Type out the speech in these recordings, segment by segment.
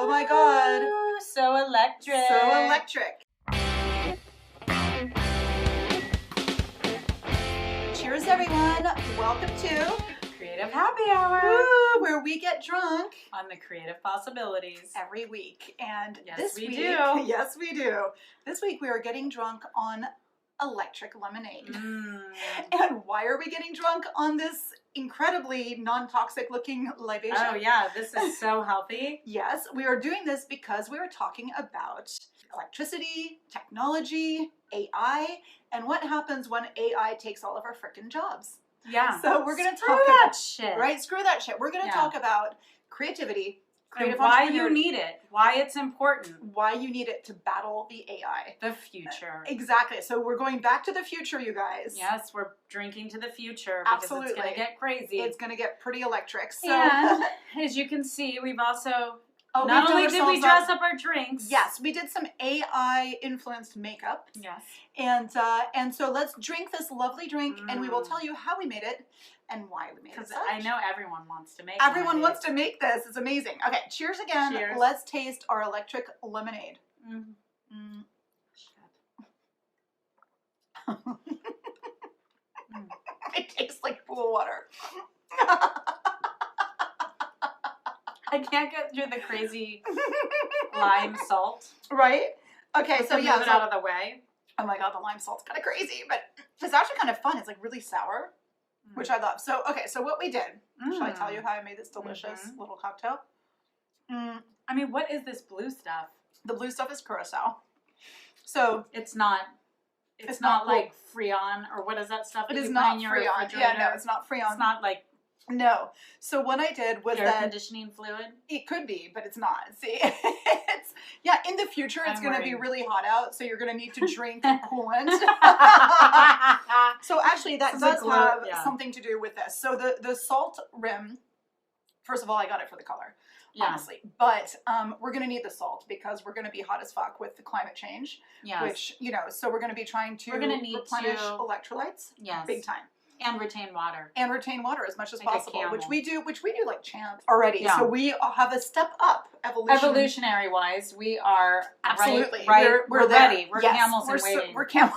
Oh my God. Ooh, so electric. So electric. Cheers, everyone. Welcome to Creative Happy Hour. Woo, where we get drunk On the creative possibilities. every week. And Yes, this we week, do. yes, we do. This week we are getting drunk on electric lemonade. And why are we getting drunk on this incredibly non-toxic looking libation? Oh yeah, this is so healthy. Yes, we are doing this because we are talking about electricity, technology, AI, and what happens when AI takes all of our frickin' jobs. Yeah. So we're going to Screw talk that about shit. Right, screw that shit. We're going to Yeah. talk about creativity, And creative why you entrepreneur- need it. Why it's important. why you need it to battle the AI. The future. Exactly. So we're going back to the future, you guys. Yes, we're drinking to the future because Absolutely. it's going to get crazy. It's going to get pretty electric. So And as you can see, we've also we've not done only did we ourselves dress up our drinks. Yes, we did some AI influenced makeup. Yes. And so let's drink this lovely drink and we will tell you how we made it and why we made it. Because such. I know everyone wants to make it. Everyone wants to make this. It's amazing. Okay, cheers again. Cheers. Let's taste our electric lemonade. It tastes like pool water. I can't get through the crazy lime salt. Right? Okay, so move yeah. it out of the way. Oh my God, the lime salt's kind of crazy, but it's actually kind of fun. It's like really sour, which I love. So, okay, so what we did, shall I tell you how I made this delicious little cocktail? I mean, what is this blue stuff? The blue stuff is curacao. So It's not not like Freon or what is that stuff? it that is you not put in your Freon. Yeah, refrigerator? no, it's not Freon. It's not like No. So what I did was air that conditioning fluid. it could be, but it's not. See, in the future it's I'm going to be worried. really hot out, so you're going to need to drink coolant. So actually, that This is a does glue- have yeah. something to do with this. So the salt rim. First of all, I got it for the color, honestly. But we're going to need the salt because we're going to be hot as fuck with the climate change. Yes. Which so we're going to be trying to We're gonna need replenish to- electrolytes. Yes. Big time. And retain water. And retain water as much as Like a possible, camel. which we do like champs already. Yeah. So we have a step up Evolutionary wise, we are Absolutely, right. We're there. ready. We're Yes, camels we're in waiting. We're camels.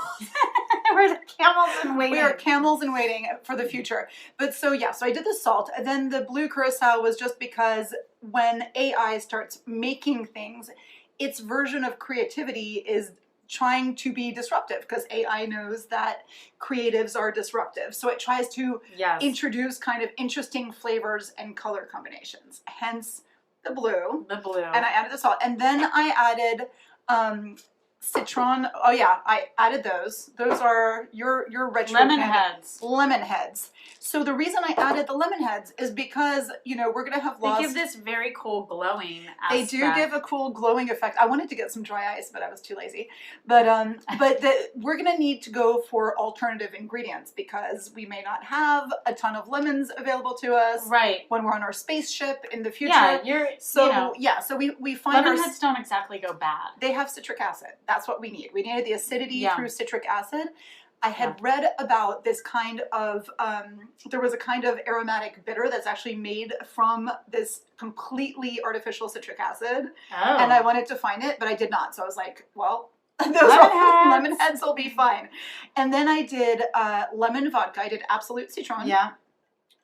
We're the camels in waiting. We are camels in waiting for the future. But so I did the salt, and then the blue curacao was just because when AI starts making things, its version of creativity is trying to be disruptive because AI knows that creatives are disruptive. So it tries to introduce kind of interesting flavors and color combinations. Hence the blue. The blue. And I added the salt. And then I added citron. Oh yeah, I added those. Those are your retro lemon candy. heads. Lemon heads. So the reason I added the lemon heads is because, we're going to have lots. They give this very cool glowing aspect. They do give a cool glowing effect. I wanted to get some dry ice, but I was too lazy. But we're going to need to go for alternative ingredients because we may not have a ton of lemons available to us when we're on our spaceship in the future. Yeah, so we find lemon heads don't exactly go bad. They have citric acid. That's what we need. We needed the acidity through citric acid. I had read about this kind of, there was a kind of aromatic bitter that's actually made from this completely artificial citric acid. Oh. And I wanted to find it, but I did not. So I was like, well, lemon heads will be fine. And then I did lemon vodka. I did Absolute Citron. Yeah.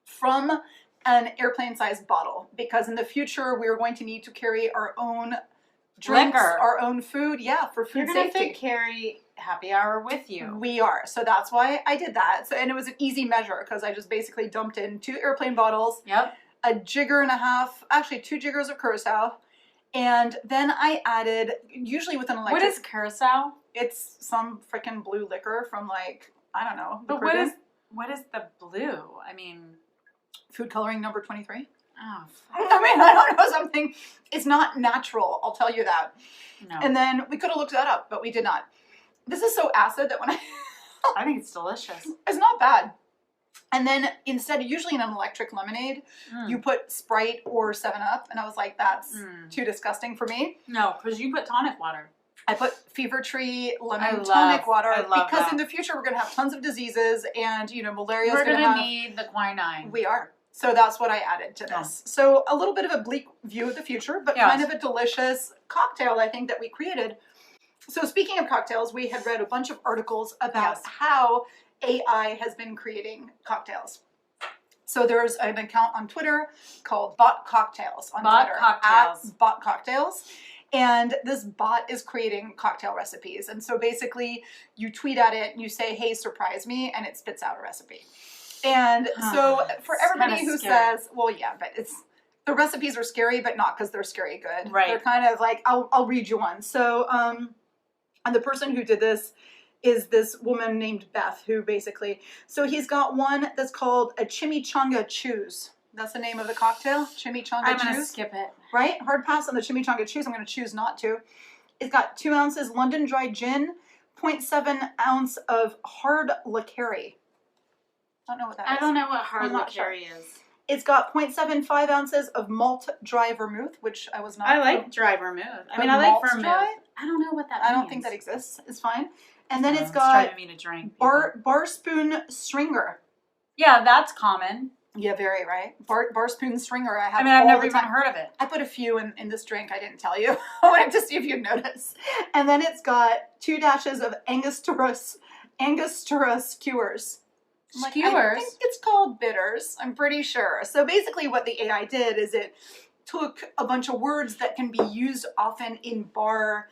From an airplane-sized bottle. Because in the future, we're going to need to carry our own drinks, Liquor. our own food. Yeah, for food You're going safety. to carry happy hour with you. We are. So that's why I did that. So, and it was an easy measure because I just basically dumped in 2 airplane bottles, a jigger and a half, actually 2 jiggers of curacao. And then I added, usually with an electric. What is curacao? It's some freaking blue liquor from like, I don't know. But what is the blue? I mean. Food coloring number 23. Oh, I mean, I don't know something. It's not natural. I'll tell you that. No. And then we could have looked that up, but we did not. This is so acid that when I think it's delicious. It's not bad. And then instead, usually in an electric lemonade, you put Sprite or 7-Up. And I was like, that's too disgusting for me. No, because you put tonic water. I put Fever Tree lemon tonic water because in the future we're going to have tons of diseases and, malaria is We're going to going to have... need the quinine. We are. So that's what I added to this. So a little bit of a bleak view of the future, but kind of a delicious cocktail, I think, that we created. So speaking of cocktails, we had read a bunch of articles about how AI has been creating cocktails. So there's an account on Twitter called Bot Cocktails on Twitter. At Bot Cocktails. And this bot is creating cocktail recipes. And so basically you tweet at it and you say, hey, surprise me, and it spits out a recipe. And so for everybody who says, well, yeah, but the recipes are scary, but not because they're scary good. Right. They're kind of like, I'll read you one. So, and the person who did this is this woman named Beth, who basically, so he's got one that's called a chimichanga choose. That's the name of the cocktail, chimichanga choose. I'm going to skip it. Right? Hard pass on the chimichanga choose. I'm going to choose not to. It's got 2 ounces London dry gin, 0.7 ounce of hard liqueur. Don't know what that is. I don't know what hard liqueur is. It's got 0.75 ounces of malt dry vermouth, which I was not. I like dry vermouth. I mean, I like vermouth. Dry? I don't know what that means. I don't think that exists. It's fine. And then it's got driving me to drink. bar spoon stringer. Yeah, that's common. Yeah, very right. Bar spoon stringer. I've never even heard of it. I put a few in this drink. I didn't tell you. I wanted to see if you'd notice. And then it's got 2 dashes of Angostura skewers. Skewers? I think it's called bitters. I'm pretty sure. So basically what the AI did is it took a bunch of words that can be used often in bar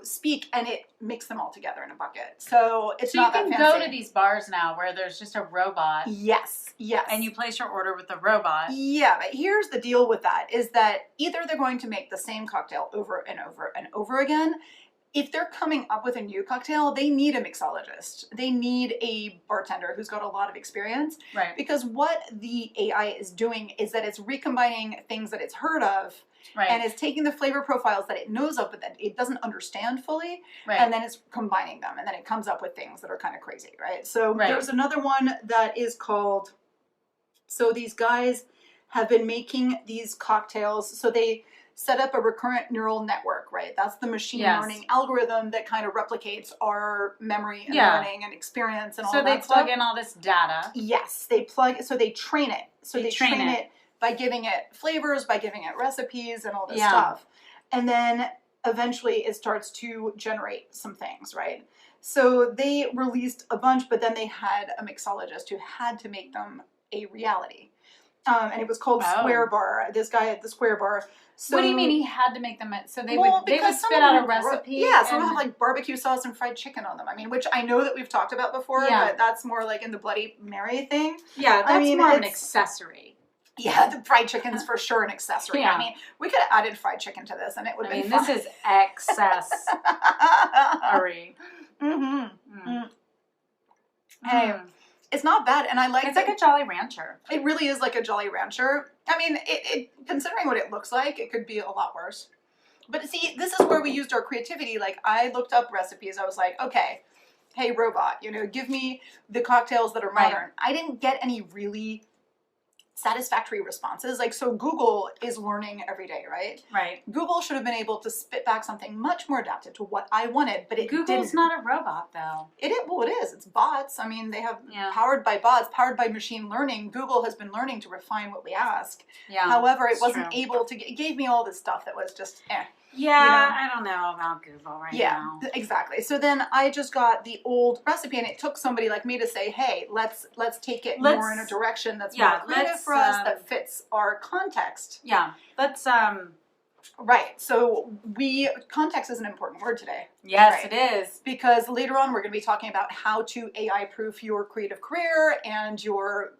speak, and it mixed them all together in a bucket. So it's not that fancy. So you can go to these bars now where there's just a robot. Yes. And you place your order with the robot. Yeah, but here's the deal with that, is that either they're going to make the same cocktail over and over and over again. If they're coming up with a new cocktail, they need a mixologist. They need a bartender who's got a lot of experience. Right. Because what the AI is doing is that it's recombining things that it's heard of. Right. And it's taking the flavor profiles that it knows of, but that it doesn't understand fully, and then it's combining them, and then it comes up with things that are kind of crazy, right? So there's another one that is called, so these guys have been making these cocktails, so they set up a recurrent neural network, right? That's the machine learning algorithm that kind of replicates our memory and learning and experience and all that stuff. So they plug in all this data. Yes, they train it. So they train it by giving it flavors, by giving it recipes and all this stuff. And then eventually it starts to generate some things, right? So they released a bunch, but then they had a mixologist who had to make them a reality. And it was called Square Bar. This guy at the Square Bar. So, what do you mean he had to make them? So they would spit out a recipe? Yeah, some of them have like barbecue sauce and fried chicken on them. I mean, which I know that we've talked about before, but that's more like in the Bloody Mary thing. Yeah, that's more of an accessory. Yeah, the fried chicken's for sure an accessory. Yeah. I mean, we could have added fried chicken to this and it would have been fun. This is accessory. Hey, it's not bad, and I like it's like a Jolly Rancher. It really is like a Jolly Rancher. I mean, it considering what it looks like, it could be a lot worse. But see, this is where we used our creativity. Like, I looked up recipes. I was like, okay, hey, robot, give me the cocktails that are modern. I didn't get any really satisfactory responses. Like, so Google is learning every day, right? Right. Google should have been able to spit back something much more adapted to what I wanted, but it Google's not a robot, though. It is. It's bots. I mean, they have powered by bots, powered by machine learning. Google has been learning to refine what we ask. Yeah. However, it wasn't able to. It gave me all this stuff that was just Yeah, I don't know about Google now. Yeah, exactly. So then I just got the old recipe, and it took somebody like me to say, hey, let's take it more in a direction that's more creative for us, that fits our context. Yeah, let's Right. So context is an important word today. Yes, it is. Because later on we're going to be talking about how to AI-proof your creative career and your,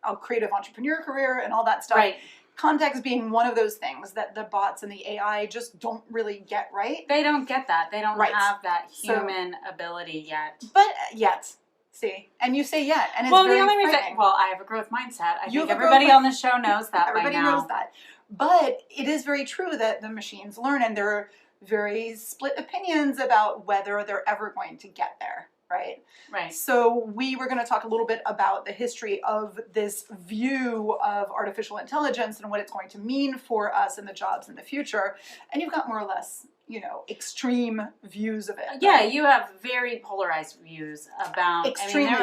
a creative entrepreneur career and all that stuff. Right. Context being one of those things that the bots and the AI just don't really get right. They don't get that. They don't have that human ability yet. But yet. See, and you say yet, and it's the only reason. I have a growth mindset. I think everybody on the show knows that. Everybody knows that, but it is very true that the machines learn, and there are very split opinions about whether they're ever going to get there. Right. Right. So we were going to talk a little bit about the history of this view of artificial intelligence and what it's going to mean for us in the jobs in the future, and you've got more or less, extreme views of it. Yeah, you have very polarized views about. Extremely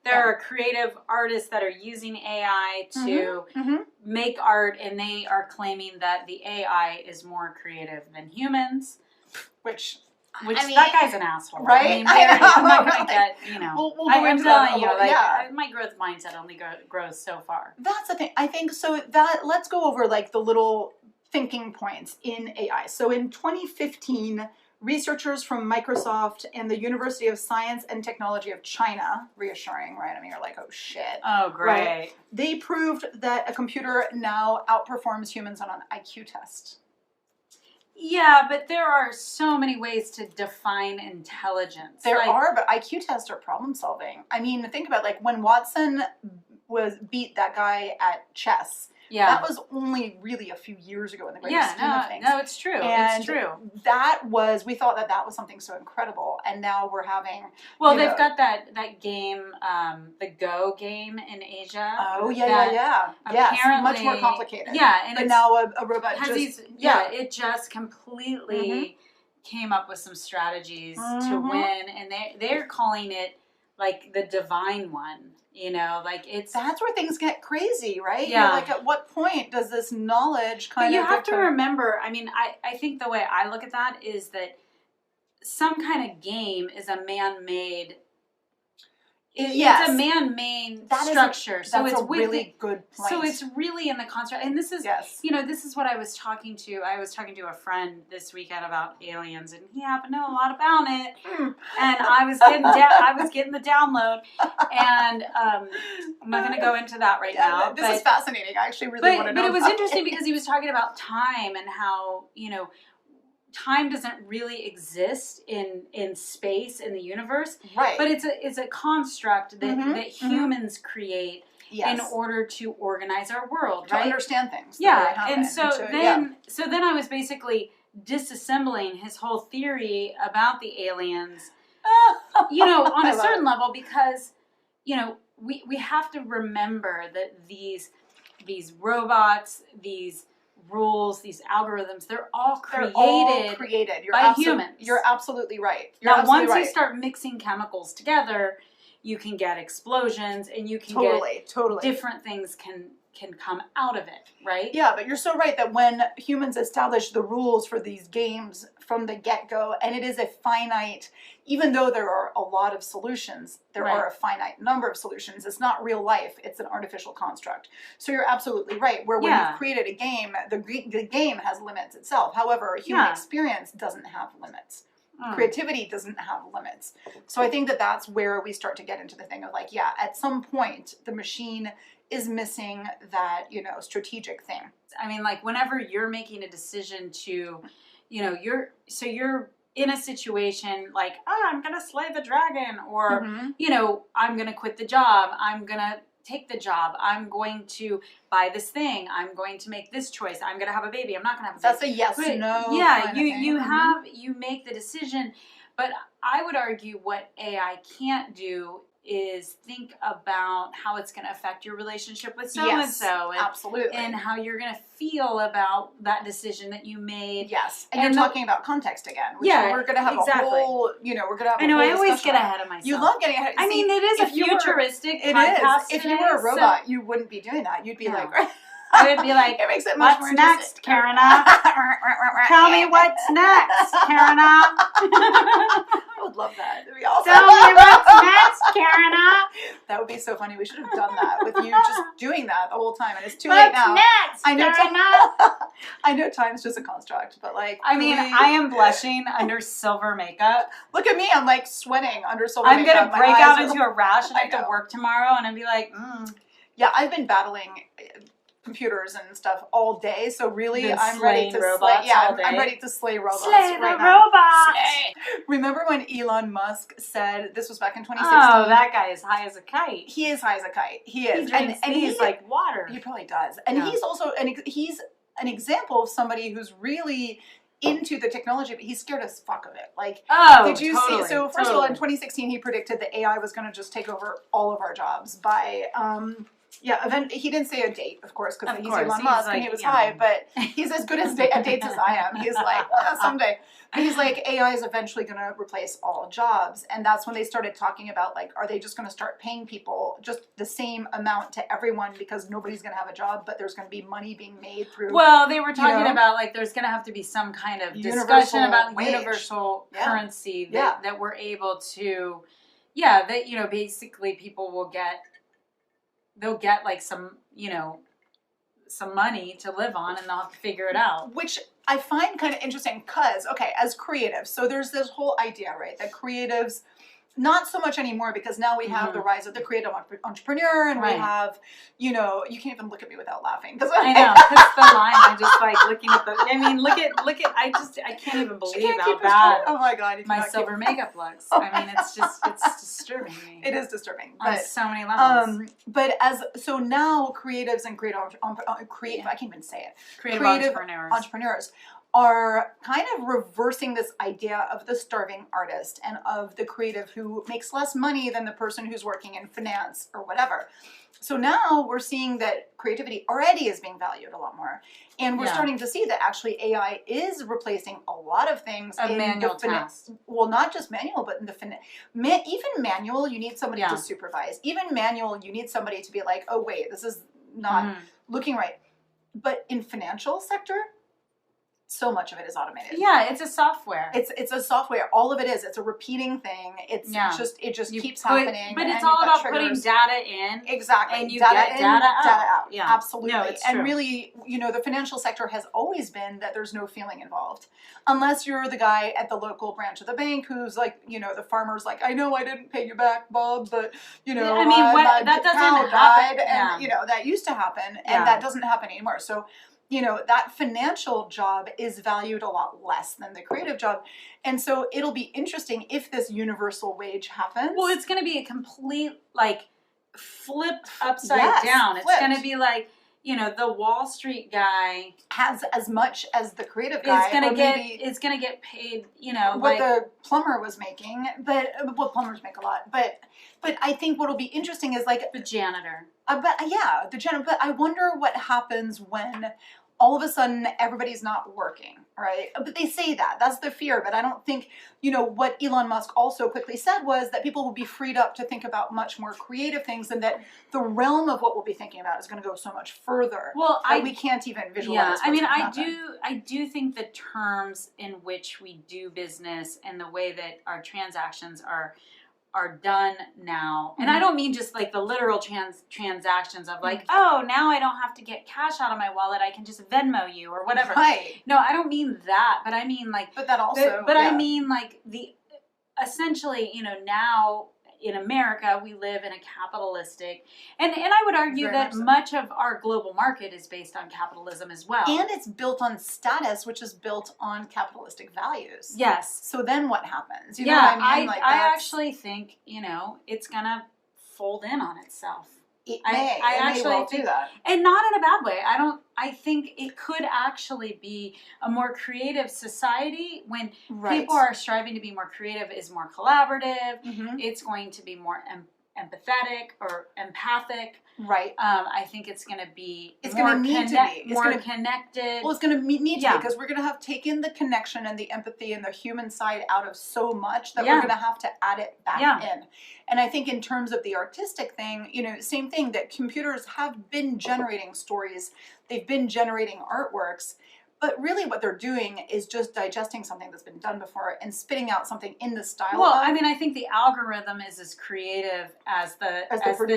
There are creative artists that are using AI to make art, and they are claiming that the AI is more creative than humans. Which I mean, that guy's an asshole, right? I mean, I'm not going to get, We'll go I'm into telling you, that my growth mindset only grows so far. That's the thing. I think so. That let's go over like the little thinking points in AI. So in 2015, researchers from Microsoft and the University of Science and Technology of China, reassuring, right? I mean, you're like, oh shit. Oh, great. Right? They proved that a computer now outperforms humans on an IQ test. Yeah, but there are so many ways to define intelligence. There are, but IQ tests are problem solving. I mean, think about like when Watson beat that guy at chess. Yeah. That was only really a few years ago in the greater scheme of things. No, it's true. And it's true. We thought that was something so incredible. And now we're having... Well, they've got that game, the Go game in Asia. Oh, yeah. Yes, much more complicated. Yeah. And but now a robot it just completely came up with some strategies to win. And they're calling it like the divine one. You know, like that's where things get crazy, right? Yeah. You're like, at what point does this knowledge kind of... But you have to remember, I mean, I think the way I look at that is that some kind of game is a man-made... It's a man-made structure. That's a really good point. So it's really in the construct. And this is, this is what I was talking to. I was talking to a friend this weekend about aliens, and he happened to know a lot about it. And I was getting the download. And I'm not going to go into that right now. This is fascinating. I actually really want to know. But it was interesting because he was talking about time and how, time doesn't really exist in space, in the universe. Right. But it's a construct that humans create in order to organize our world, right? To understand things. Yeah. And so then I was basically disassembling his whole theory about the aliens, on a certain level, because, we have to remember that these robots, these rules, these algorithms, they're all created by humans. You're absolutely right. Once you start mixing chemicals together, you can get explosions, and you can get different things can come out of it, right? Yeah, but you're so right that when humans establish the rules for these games from the get-go, and it is a finite, even though there are a lot of solutions, there are a finite number of solutions. It's not real life, it's an artificial construct. So you're absolutely right, where when you've created a game, the game has limits itself. However, human experience doesn't have limits. Creativity doesn't have limits. So I think that that's where we start to get into the thing of like, at some point, the machine is missing that, strategic thing. I mean, like whenever you're making a decision to, you're in a situation like, I'm going to slay the dragon, or, I'm going to quit the job. I'm going to take the job. I'm going to buy this thing. I'm going to make this choice. I'm going to have a baby. I'm not going to have a baby. That's a yes, no. Yeah, you make the decision. But I would argue what AI can't do is think about how it's going to affect your relationship with so-and-so. Absolutely. And how you're going to feel about that decision that you made. Yes. And you're talking about context again. We're going to have a whole, we're going to have a whole I always get ahead of myself. You love getting ahead. I mean, it is a futuristic podcast. If you were a robot, you wouldn't be doing that. You'd be like... I would be like, it makes it much what's next, Karena? Tell me what's next, Karena. I would love that. It'd be awesome. Tell me what's next, Karena. That would be so funny. We should have done that with you just doing that the whole time. And it's too late now. Next, I know. Karena? I know time's just a construct, but like. I mean, I am blushing under silver makeup. Look at me. I'm like sweating under silver makeup. I'm going to break out into a rash and I have to work tomorrow, and I'd be like, Yeah, I've been battling computers and stuff all day, so really I'm ready to robots I'm ready to slay robots. Slay the robots! Slay. Remember when Elon Musk said, this was back in 2016? Oh, that guy is high as a kite. He is high as a kite. He is. And he's like water. He probably does. And he's also, he's an example of somebody who's really into the technology, but he's scared as fuck of it. Like, did you see? So first of all, in 2016, he predicted that AI was going to just take over all of our jobs by He didn't say a date, of course, because he's Elon He's Musk like, and he was high, but he's as good at dates as I am. He's like, someday. But he's like, AI is eventually going to replace all jobs. And that's when they started talking about, like, are they just going to start paying people just the same amount to everyone because nobody's going to have a job, but there's going to be money being made through. Well, they were talking about, like, there's going to have to be some kind of discussion about universal currency that we're able to, that, you know, basically people will get, they'll get like some, you know, some money to live on and they'll have to figure it out. Which I find kind of interesting because, okay, as creatives, so there's this whole idea, right, that creatives, not so much anymore because now we have the rise of the creative entrepreneur and we have, you know, you can't even look at me without laughing. Cause I know, because the line, I'm just like looking at the, I mean, look at, I can't even believe how bad oh my God, my silver makeup looks. I mean, it's disturbing me. It is disturbing. On so many levels. But so now creatives and I can't even say it. Creative entrepreneurs are kind of reversing this idea of the starving artist and of the creative who makes less money than the person who's working in finance or whatever. So now we're seeing that creativity already is being valued a lot more. And we're starting to see that actually AI is replacing a lot of things in manual tasks. Well, not just manual, but in the even manual, you need somebody to supervise. Even manual, you need somebody to be like, oh, wait, this is not looking right. But in financial sector, so much of it is automated. Yeah, it's a software. It's a software. All of it is. It's a repeating thing. It's it just keeps happening. But it's all about putting data in. Exactly. And you get data out. Yeah, absolutely. No, it's and true. Really, you know, the financial sector has always been that there's no feeling involved. Unless you're the guy at the local branch of the bank who's like, you know, the farmer's like, I know I didn't pay you back, Bob, but, you know, I mean, that doesn't happen. And, you know, that used to happen. And that doesn't happen anymore. So, you know, that financial job is valued a lot less than the creative job. And so it'll be interesting if this universal wage happens. Well, it's going to be a complete, like, flipped upside down. It's going to be like, you know, the Wall Street guy has as much as the creative guy. It's going to get paid, you know, what the plumber was making. But, well, plumbers make a lot. But I think what'll be interesting is like the janitor. But I wonder what happens when all of a sudden everybody's not working, right? But they say that. That's the fear. But I don't think, you know, what Elon Musk also quickly said was that people will be freed up to think about much more creative things and that the realm of what we'll be thinking about is going to go so much further. Well, we can't even visualize. Yeah, I mean, I do think the terms in which we do business and the way that our transactions are done now. And I don't mean just like the literal transactions of like, oh, now I don't have to get cash out of my wallet. I can just Venmo you or whatever. Right. No, I don't mean that. But I mean like, but that also, I mean like essentially, you know, now in America, we live in a capitalistic, and I would argue that much of our global market is based on capitalism as well. And it's built on status, which is built on capitalistic values. Yes. So then what happens? You know what I mean? I actually think, you know, it's going to fold in on itself. It may well do that. And not in a bad way. I think it could actually be a more creative society when people are striving to be more creative, is more collaborative. It's going to be more empathetic or empathic. Right. I think it's going to be more connected. Well, it's going to need to be because we're going to have taken the connection and the empathy and the human side out of so much that we're going to have to add it back in. And I think in terms of the artistic thing, you know, same thing, that computers have been generating stories. They've been generating artworks. But really what they're doing is just digesting something that's been done before and spitting out something in the style. Well, I mean, I think the algorithm is as creative as the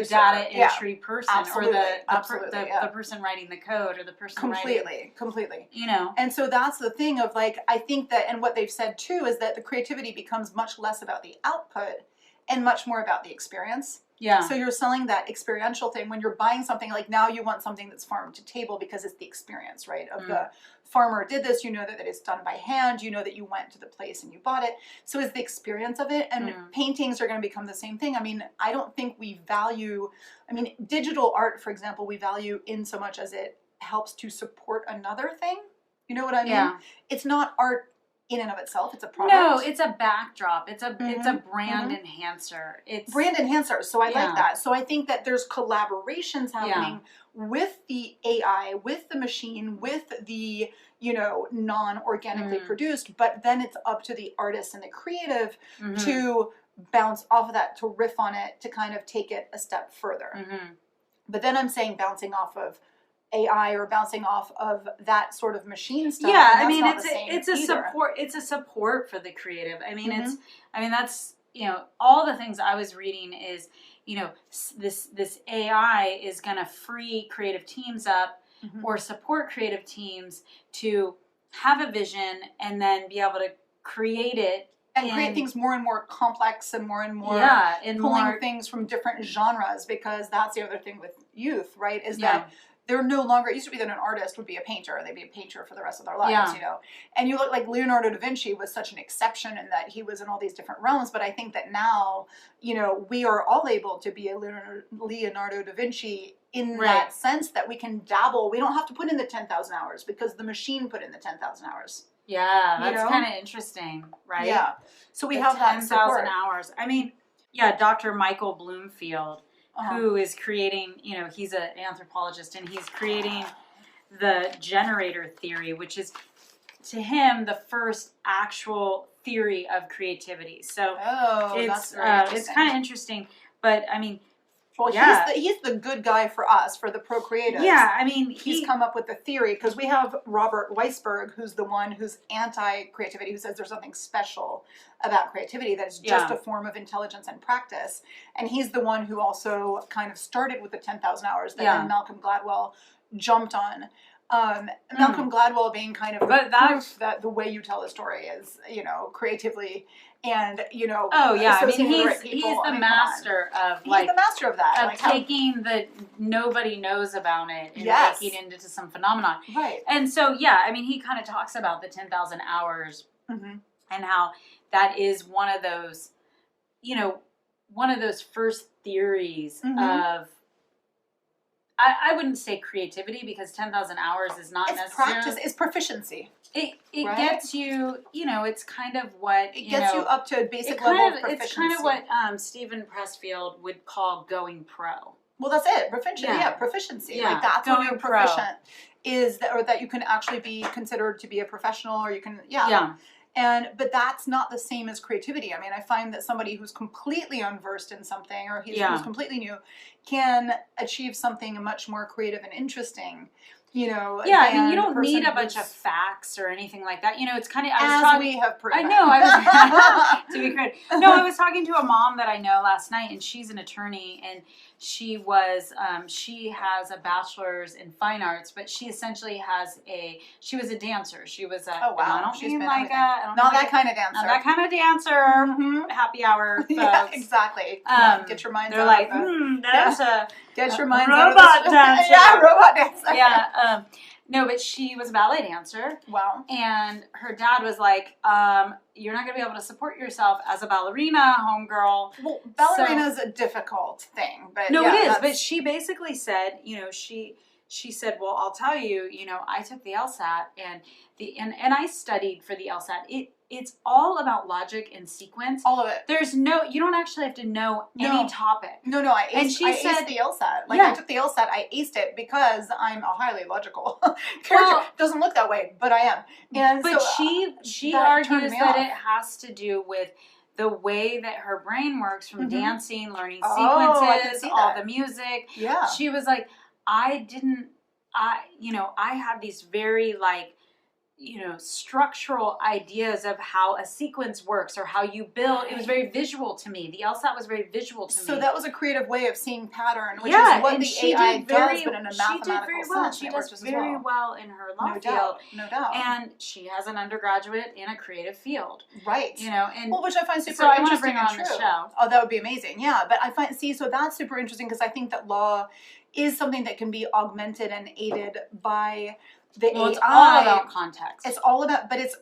data entry person or the person writing the code or the person completely. You know. And so that's the thing of like, I think that, and what they've said too, is that the creativity becomes much less about the output and much more about the experience. Yeah. So you're selling that experiential thing when you're buying something, like now you want something that's farm to table because it's the experience, right? Of the farmer did this, you know that it's done by hand, you know that you went to the place and you bought it. So it's the experience of it. And paintings are going to become the same thing. I mean, I don't think we value, digital art, for example, we value in so much as it helps to support another thing. You know what I mean? Yeah. It's not art in and of itself. It's a product. No, it's a backdrop. It's a brand Mhm. enhancer. It's brand enhancer. So I Yeah. like that. So I think that there's collaborations happening with the AI, with the machine, with the, you know, non-organically produced, but then it's up to the artist and the creative to bounce off of that, to riff on it, to kind of take it a step further. But then I'm saying bouncing off of AI or bouncing off of that sort of machine stuff. Yeah, and I mean, that's not it's the a same either. support. It's a support for the creative. I mean, that's, you know, all the things I was reading is, you know, this AI is going to free creative teams up or support creative teams to have a vision and then be able to create it. And create things more and more complex and more and pulling more things from different genres, because that's the other thing with youth, right? Is that they're no longer, it used to be that an artist would be a painter, they'd be a painter for the rest of their lives, you know. And you look like Leonardo da Vinci was such an exception in that he was in all these different realms, but I think that now, you know, we are all able to be a Leonardo da Vinci in that sense that we can dabble. We don't have to put in the 10,000 hours because the machine put in the 10,000 hours. Yeah, that's kind of interesting, right? Yeah. So we have that 10,000 hours. I mean, Dr. Michael Bloomfield, who is creating, you know, he's an anthropologist, and he's creating the generator theory, which is, to him, the first actual theory of creativity. So it's kind of interesting. But I mean, well, he's the good guy for us, for the pro-creatives. Yeah, I mean, he's come up with the theory, because we have Robert Weisberg, who's the one who's anti-creativity, who says there's something special about creativity, that is just a form of intelligence and practice. And he's the one who also kind of started with the 10,000 hours that then Malcolm Gladwell jumped on. Malcolm Gladwell being kind of proof that the way you tell a story is, you know, creatively and, you know, I mean, he's the master of, like, he's the master of that, of like taking the nobody knows about it and making it into some phenomenon, right? And so I mean, he kind of talks about the 10,000 hours and how that is one of those, you know, one of those first theories of. I wouldn't say creativity, because 10,000 hours is not necessarily practice. It's proficiency. It gets you, you know, it's kind of what it gets you up to a basic level of proficiency. It's kind of what Stephen Pressfield would call going pro. Well, that's it. Proficiency. Yeah. Like, that's going when you're proficient. Is that, or that you can actually be considered to be a professional, or you can but that's not the same as creativity. I mean, I find that somebody who's completely unversed in something, or who's completely new, can achieve something much more creative and interesting, you know. I mean, you don't need a bunch of facts or anything like that. You know, it's kind of, we have proven. I know. I was to be credit. No, I was talking to a mom that I know last night, and she's an attorney, and she was she has a bachelor's in fine arts, but she essentially she was a dancer. She was a I don't mean like a not that kind of dancer. Not that kind of dancer. Happy hour folks. Yeah, exactly. Get your minds they're out like, of that's a get your minds robot out of dancer. Yeah, robot dancer. Yeah. No, but she was a ballet dancer. Wow. And her dad was like, you're not going to be able to support yourself as a ballerina, homegirl. Well, ballerina is a difficult thing. But no, it is. But she basically said, you know, she said, well, I'll tell you, you know, I took the LSAT and I studied for the LSAT. It's all about logic and sequence. All of it. You don't actually have to know any topic. No, I aced the LSAT. Like, I took the LSAT, I aced it because I'm a highly logical character. Well, doesn't look that way, but I am. And but so, she argues that it has to do with the way that her brain works from dancing, learning sequences, all the music. Yeah. She was like, I had these very, like, you know, structural ideas of how a sequence works or how you build. It was very visual to me. The LSAT was very visual to me. So that was a creative way of seeing pattern, which is what the AI does, but in a mathematical sense. She did very well. She does very well in her law field. No doubt. And she has an undergraduate in a creative field. Right. You know, and which I find super so interesting. I want to bring her on the show. Oh, that would be amazing. Yeah, but I find, so that's super interesting, because I think that law is something that can be augmented and aided by The Well, AI, it's all about context. It's all about, but it's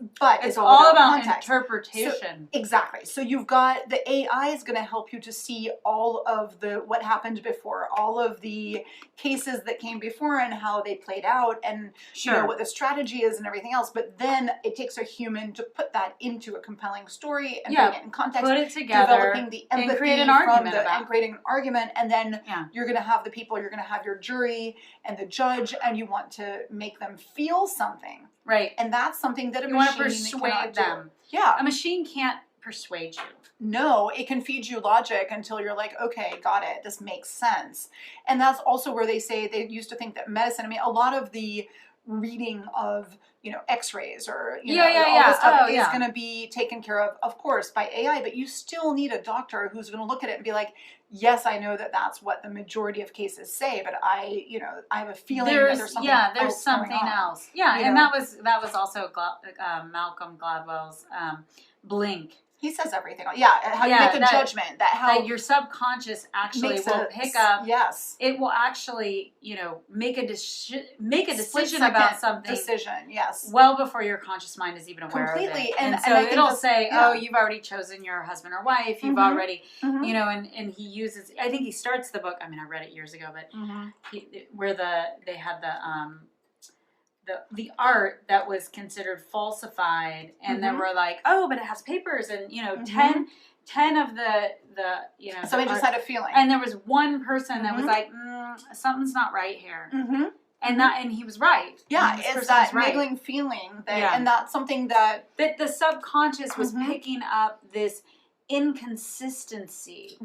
all about context. interpretation. So, exactly. So you've got the AI is going to help you to see all of what happened before, all of the cases that came before and how they played out, and you know what the strategy is and everything else. But then it takes a human to put that into a compelling story and bring it in context, put it together, developing the empathy and create an argument and creating an argument, and then you're going to have the people, you're going to have your jury and the judge, and you want to make them feel something, right? And that's something that you want to persuade them. Yeah, a machine can't persuade you. No, it can feed you logic until you're like, okay, got it, this makes sense. And that's also where they say they used to think that medicine, I mean, a lot of the reading of, you know, x-rays or all this stuff is going to be taken care of course, by AI, but you still need a doctor who's going to look at it and be like, yes, I know that that's what the majority of cases say, but I have a feeling that there's something else. Yeah, and that was also Malcolm Gladwell's Blink. He says everything. Yeah, how you make a judgment. That your subconscious actually will pick up. Yes. It will actually, make a decision about something. Yes. Well before your conscious mind is even aware of it. And so it'll say, oh, you've already chosen your husband or wife. You've already, and he uses, I think he starts the book, I mean, I read it years ago, but where they had the art that was considered falsified, and they were like, oh, but it has papers, and 10 of the somebody just had a feeling, and there was one person that was like, something's not right here, and he was right. Yeah, it's that niggling feeling that, and that's something that the subconscious was picking up this inconsistency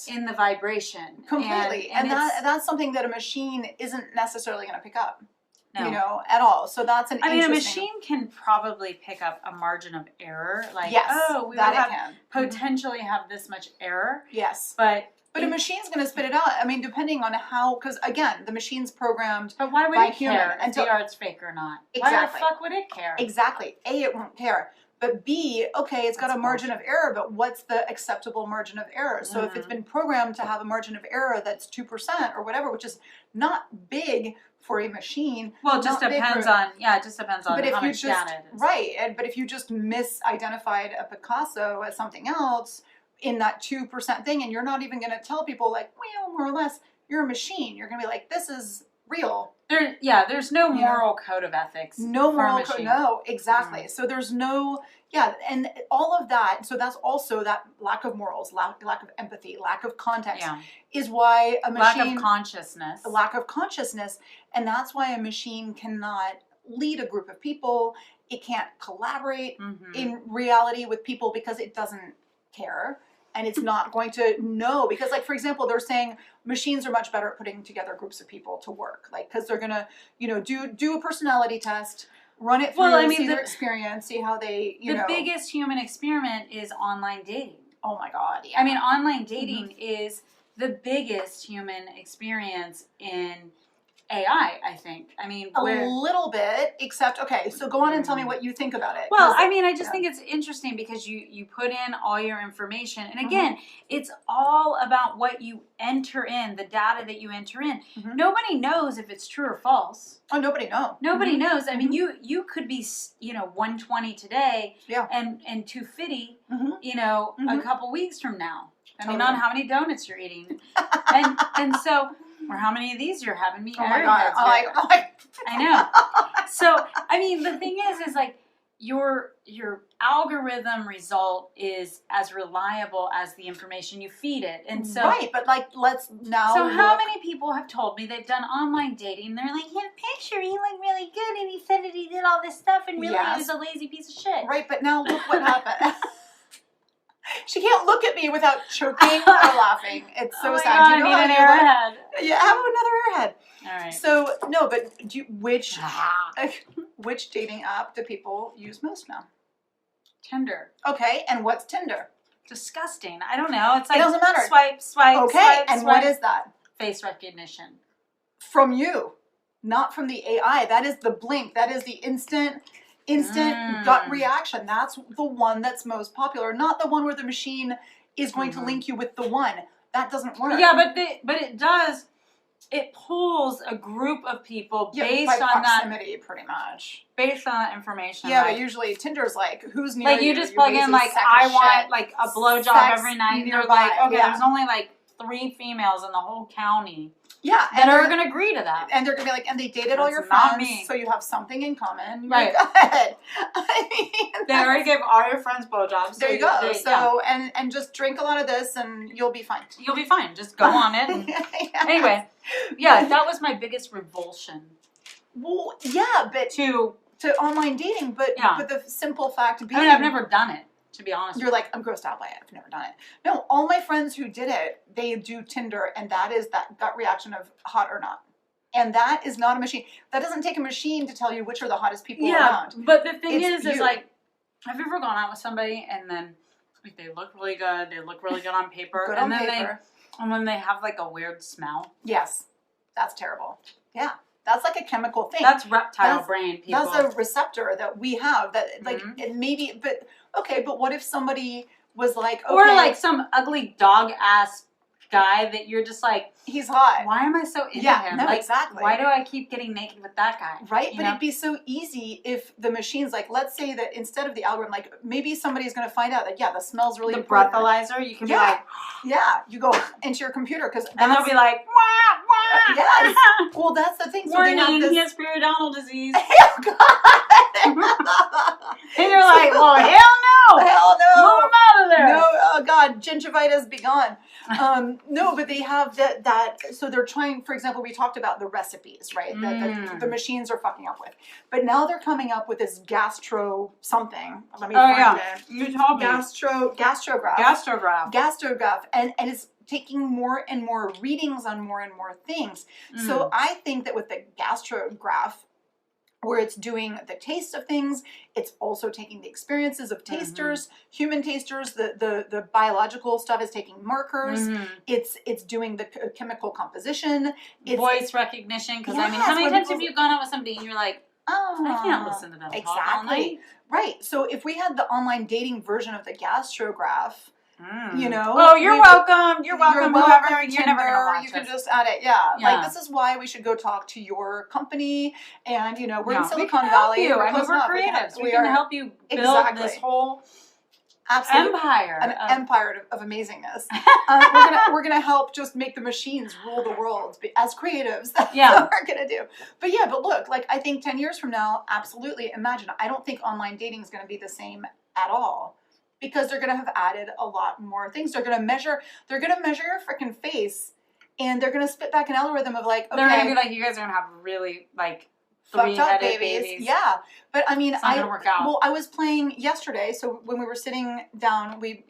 in the vibration completely, and that's something that a machine isn't necessarily going to pick up. No. At all. So that's an interesting... a machine can probably pick up a margin of error. Like, we would potentially have this much error. Yes. But a machine's going to spit it out. I mean, depending on how... Because, again, the machine's programmed But why would it care if the art's fake or not? Exactly. Why the fuck would it care? Exactly. A, it won't care. But B, okay, it's got a margin of error, but what's the acceptable margin of error? So if it's been programmed to have a margin of error that's 2% or whatever, which is not big for a machine. Well, it just depends on how much data it is. Right, but if you just misidentified a Picasso as something else in that 2% thing, and you're not even going to tell people like, well, more or less, you're a machine. You're going to be like, this is real. There's no moral code of ethics. No moral code. No, exactly. So there's no, and all of that. So that's also that lack of morals, lack of empathy, lack of context is why a machine. Lack of consciousness. And that's why a machine cannot lead a group of people. It can't collaborate in reality with people because it doesn't care. And it's not going to know, because like, for example, they're saying machines are much better at putting together groups of people to work, like, because they're going to, do a personality test, run it through, see their experience, see how they, The biggest human experiment is online dating. Oh my God. Yeah. I mean, online dating is the biggest human experience in AI, I think. I mean, a little bit, except, okay, so go on and tell me what you think about it. Well, I mean, I just think it's interesting because you put in all your information. And again, it's all about what you enter in, the data that you enter in. Nobody knows if it's true or false. Oh, nobody knows. Nobody knows. I mean, you could be, 120 today and 250, a couple weeks from now. Depending on how many donuts you're eating. and so... Or how many of these you're having me? Oh my God! I know. So I mean, the thing is like your algorithm result is as reliable as the information you feed it, and so but like let's now. So how many people have told me they've done online dating? They're like, he had a picture, he looked really good, and he said that he did all this stuff, and really he was a lazy piece of shit. Right, but now look what happened. She can't look at me without choking or laughing. It's so sad. God, do you know I need an airhead. Yeah, have another airhead. All right. So no, but which dating app do people use most now? Tinder. Okay, and what's Tinder? Disgusting. I don't know. It's like it doesn't matter. Swipe. Okay, and what is that? Face recognition. From you, not from the AI. That is the blink. That is the instant gut reaction. That's the one that's most popular, not the one where the machine is going to link you with the one. That doesn't work. Yeah, but it does it pulls a group of people based on proximity, pretty much. Based on that information. Yeah, but usually Tinder's like, who's near you? Like, you just plug in, like, I want, like, a blowjob every night. And they're like, okay, there's only, like, 3 females in the whole county. Yeah. That are going to agree to that. And they're going to be like, and they dated all your friends, so you have something in common. Right. Good. I mean, they already give all your friends blowjobs. There you go. So, and just drink a lot of this and you'll be fine. You'll be fine. Just go on it. And... Yes. Anyway, yeah, that was my biggest revulsion. Well, yeah, but to online dating, but the simple fact being... I mean, I've never done it. To be honest, you're like, I'm grossed out by it. I've never done it. No, all my friends who did it, they do Tinder, and that is that gut reaction of hot or not. And that is not a machine. That doesn't take a machine to tell you which are the hottest people around. But the thing is like, have you ever gone out with somebody and then like they look really good, on paper, and then they have like a weird smell? Yes, that's terrible. Yeah. That's like a chemical thing. That's reptile brain, people. That's a receptor that we have that, like, it maybe, but, okay, but what if somebody was like, okay. Or like some ugly dog-ass guy that you're just like, he's hot. Why am I so into him? No, like, exactly. Why do I keep getting naked with that guy? Right? But it'd be so easy if the machines, like, let's say that instead of the algorithm, like, maybe somebody's going to find out that, the smell's really important. The breathalyzer, you can be like... Yeah, you go into your computer, because... And they'll be like, wah, wah. Yes. Well, that's the thing. So warning, he has periodontal disease. Oh, God. And you're like, well, hell no. Hell no. Move him out of there. No, oh, God, gingivitis be gone. No, but they have that, so they're trying, for example, we talked about the recipes, right, that the machines are fucking up with. But now they're coming up with this gastro something. Let me find it. You told me. Gastrograph. And it's taking more and more readings on more and more things. So I think that with the gastrograph, where it's doing the taste of things, it's also taking the experiences of tasters, human tasters, the biological stuff is taking markers, it's doing the chemical composition. It's, voice recognition, because I mean, how many times have you gone out with somebody and you're like, I can't listen to them talk all night? Right, so if we had the online dating version of the gastrograph, you know. Oh, you're welcome. You're welcome. Whoever, you're never gonna watch you can just add it. Yeah. Like, this is why we should go talk to your company. And you know, we're in Silicon Valley. We're creatives. We can help you build this whole empire. An empire of amazingness. We're gonna help just make the machines rule the world as creatives. That's what we're gonna do. But look, like, I think 10 years from now, absolutely. Imagine. I don't think online dating is gonna be the same at all. Because they're going to have added a lot more things. They're going to measure your freaking face, and they're going to spit back an algorithm of like, okay. They're going to be like, you guys are going to have really, like, fucked up babies. Yeah. But I mean, it's not going to work out. Well, I was playing yesterday, so when we were sitting down, we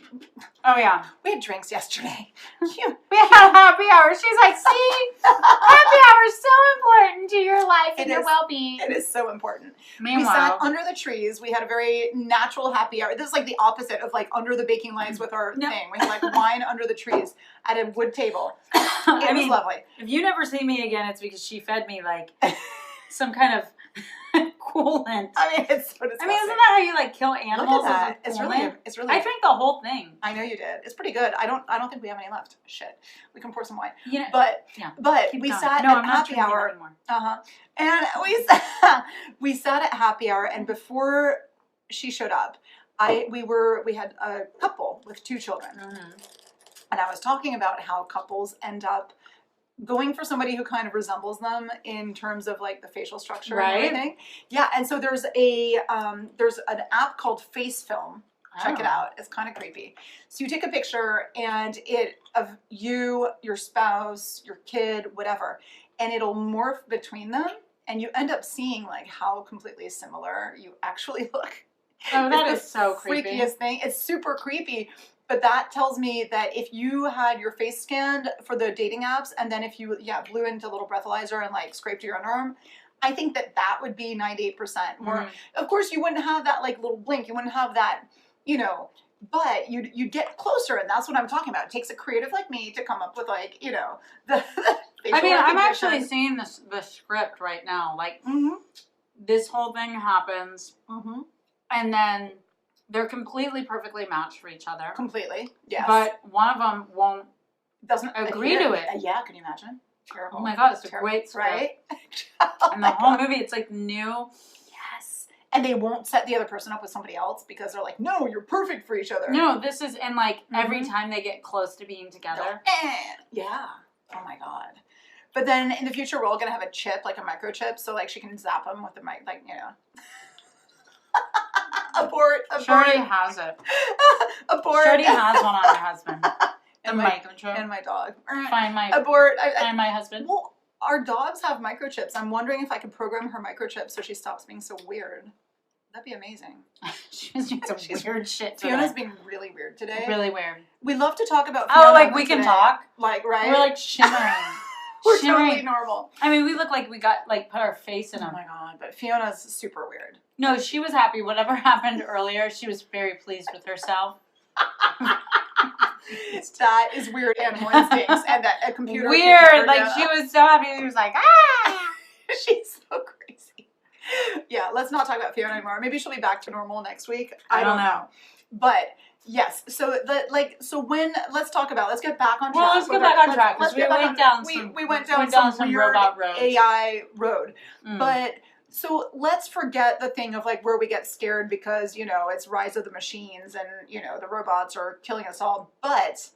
had drinks yesterday. We had happy hour. She's like, see, happy hour is so important to your life and your well-being. It is so important. Meanwhile, we sat under the trees. We had a very natural happy hour. This is like the opposite of like under the baking lights with our thing. We had like wine under the trees at a wood table. It was lovely. If you never see me again, it's because she fed me like some kind of coolant. I mean, it's so disgusting. I mean, isn't that how you like kill animals? Look at that. It's really. I drank the whole thing. I know you did. It's pretty good. I don't think we have any left. Shit, we can pour some wine. You know, but we sat at happy hour. And we sat at happy hour, and before she showed up, we had a couple with 2 children, and I was talking about how couples end up going for somebody who kind of resembles them in terms of like the facial structure and everything. Yeah, and so there's an app called Face Film. Check it out. It's kind of creepy. So you take a picture and of you, your spouse, your kid, whatever, and it'll morph between them, and you end up seeing like how completely similar you actually look. Oh, that is so creepy. Freakiest thing. It's super creepy. But that tells me that if you had your face scanned for the dating apps, and then if you, blew into a little breathalyzer and like scraped your underarm, I think that would be 98% more. Of course, you wouldn't have that like little blink. You wouldn't have that, you know, but you'd get closer, and that's what I'm talking about. It takes a creative like me to come up with like, you know, the facial recognition. I'm actually seeing the script right now. Like, this whole thing happens, and then they're completely perfectly matched for each other. Completely, yes. But one of them doesn't agree to it. Yeah, can you imagine? Terrible. Oh my god, it's a great script. Right? And the whole movie, it's like new. Yes. And they won't set the other person up with somebody else because they're like, no, you're perfect for each other. No, this is, and like every time they get close to being together. Yeah. Oh my god. But then in the future, we're all going to have a chip, like a microchip, so like she can zap them with the mic, like, you know. Abort. She already has it. Abort. She already has one on her husband. And the my, microchip. and my dog. Find my Abort. Find my husband. Well, our dogs have microchips. I'm wondering if I could program her microchip so she stops being so weird. That'd be amazing. She's doing some weird shit today. Fiona's being really weird today. Really weird. We love to talk about Fiona. Oh, like we can talk? Like, right? We're like shimmering. We're totally normal. I mean, we look like we got, like, put our face in them. Oh my god, but Fiona's super weird. No, she was happy. Whatever happened earlier, she was very pleased with herself. That is weird animal instincts, and that a computer. Weird, like she was so happy. She was like, ah! She's so crazy. Yeah, let's not talk about Fiona anymore. Maybe she'll be back to normal next week. I don't know. But yes, so let's talk about. Let's get back on track. Well, let's get back on track because we went down some weird robot road. AI road, but. So let's forget the thing of like where we get scared because, you know, it's rise of the machines and, you know, the robots are killing us all. But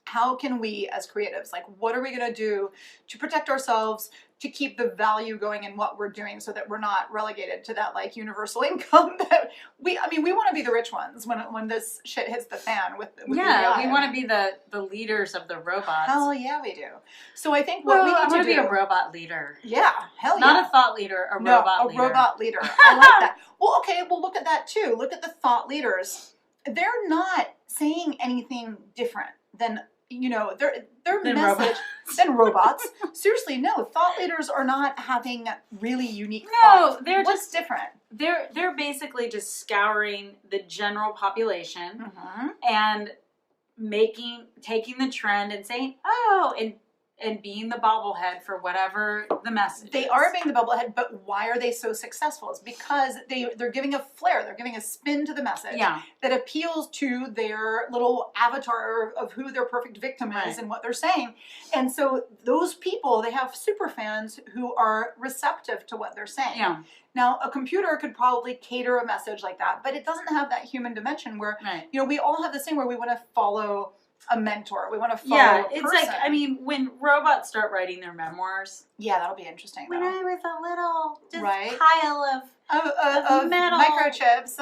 how can we as creatives, like what are we going to do to protect ourselves, to keep the value going in what we're doing so that we're not relegated to that like universal income that we want to be the rich ones when this shit hits the fan with yeah, AI. we want to be the leaders of the robots. Hell yeah, we do. So I think what we need to do. be a robot leader. Yeah, hell yeah. Not a thought leader, a robot leader. Robot leader. I like that. Well, okay, well look at that too. Look at the thought leaders. They're not saying anything different than, you know, their message than robots. Seriously, no. Thought leaders are not having really unique thoughts. No, they're What's just different. They're basically just scouring the general population and taking the trend and saying, oh, and being the bobblehead for whatever the message They is. are being the bubblehead, but why are they so successful? It's because they're giving a flair, they're giving a spin to the message that appeals to their little avatar of who their perfect victim is and what they're saying. And so those people, they have super fans who are receptive to what they're saying. Yeah. Now, a computer could probably cater a message like that, but it doesn't have that human dimension where, you know, we all have this thing where we want to follow a mentor. We want to follow a person. It's like, I mean, when robots start writing their memoirs. Yeah, that'll be interesting. When I was a little pile of metal microchips.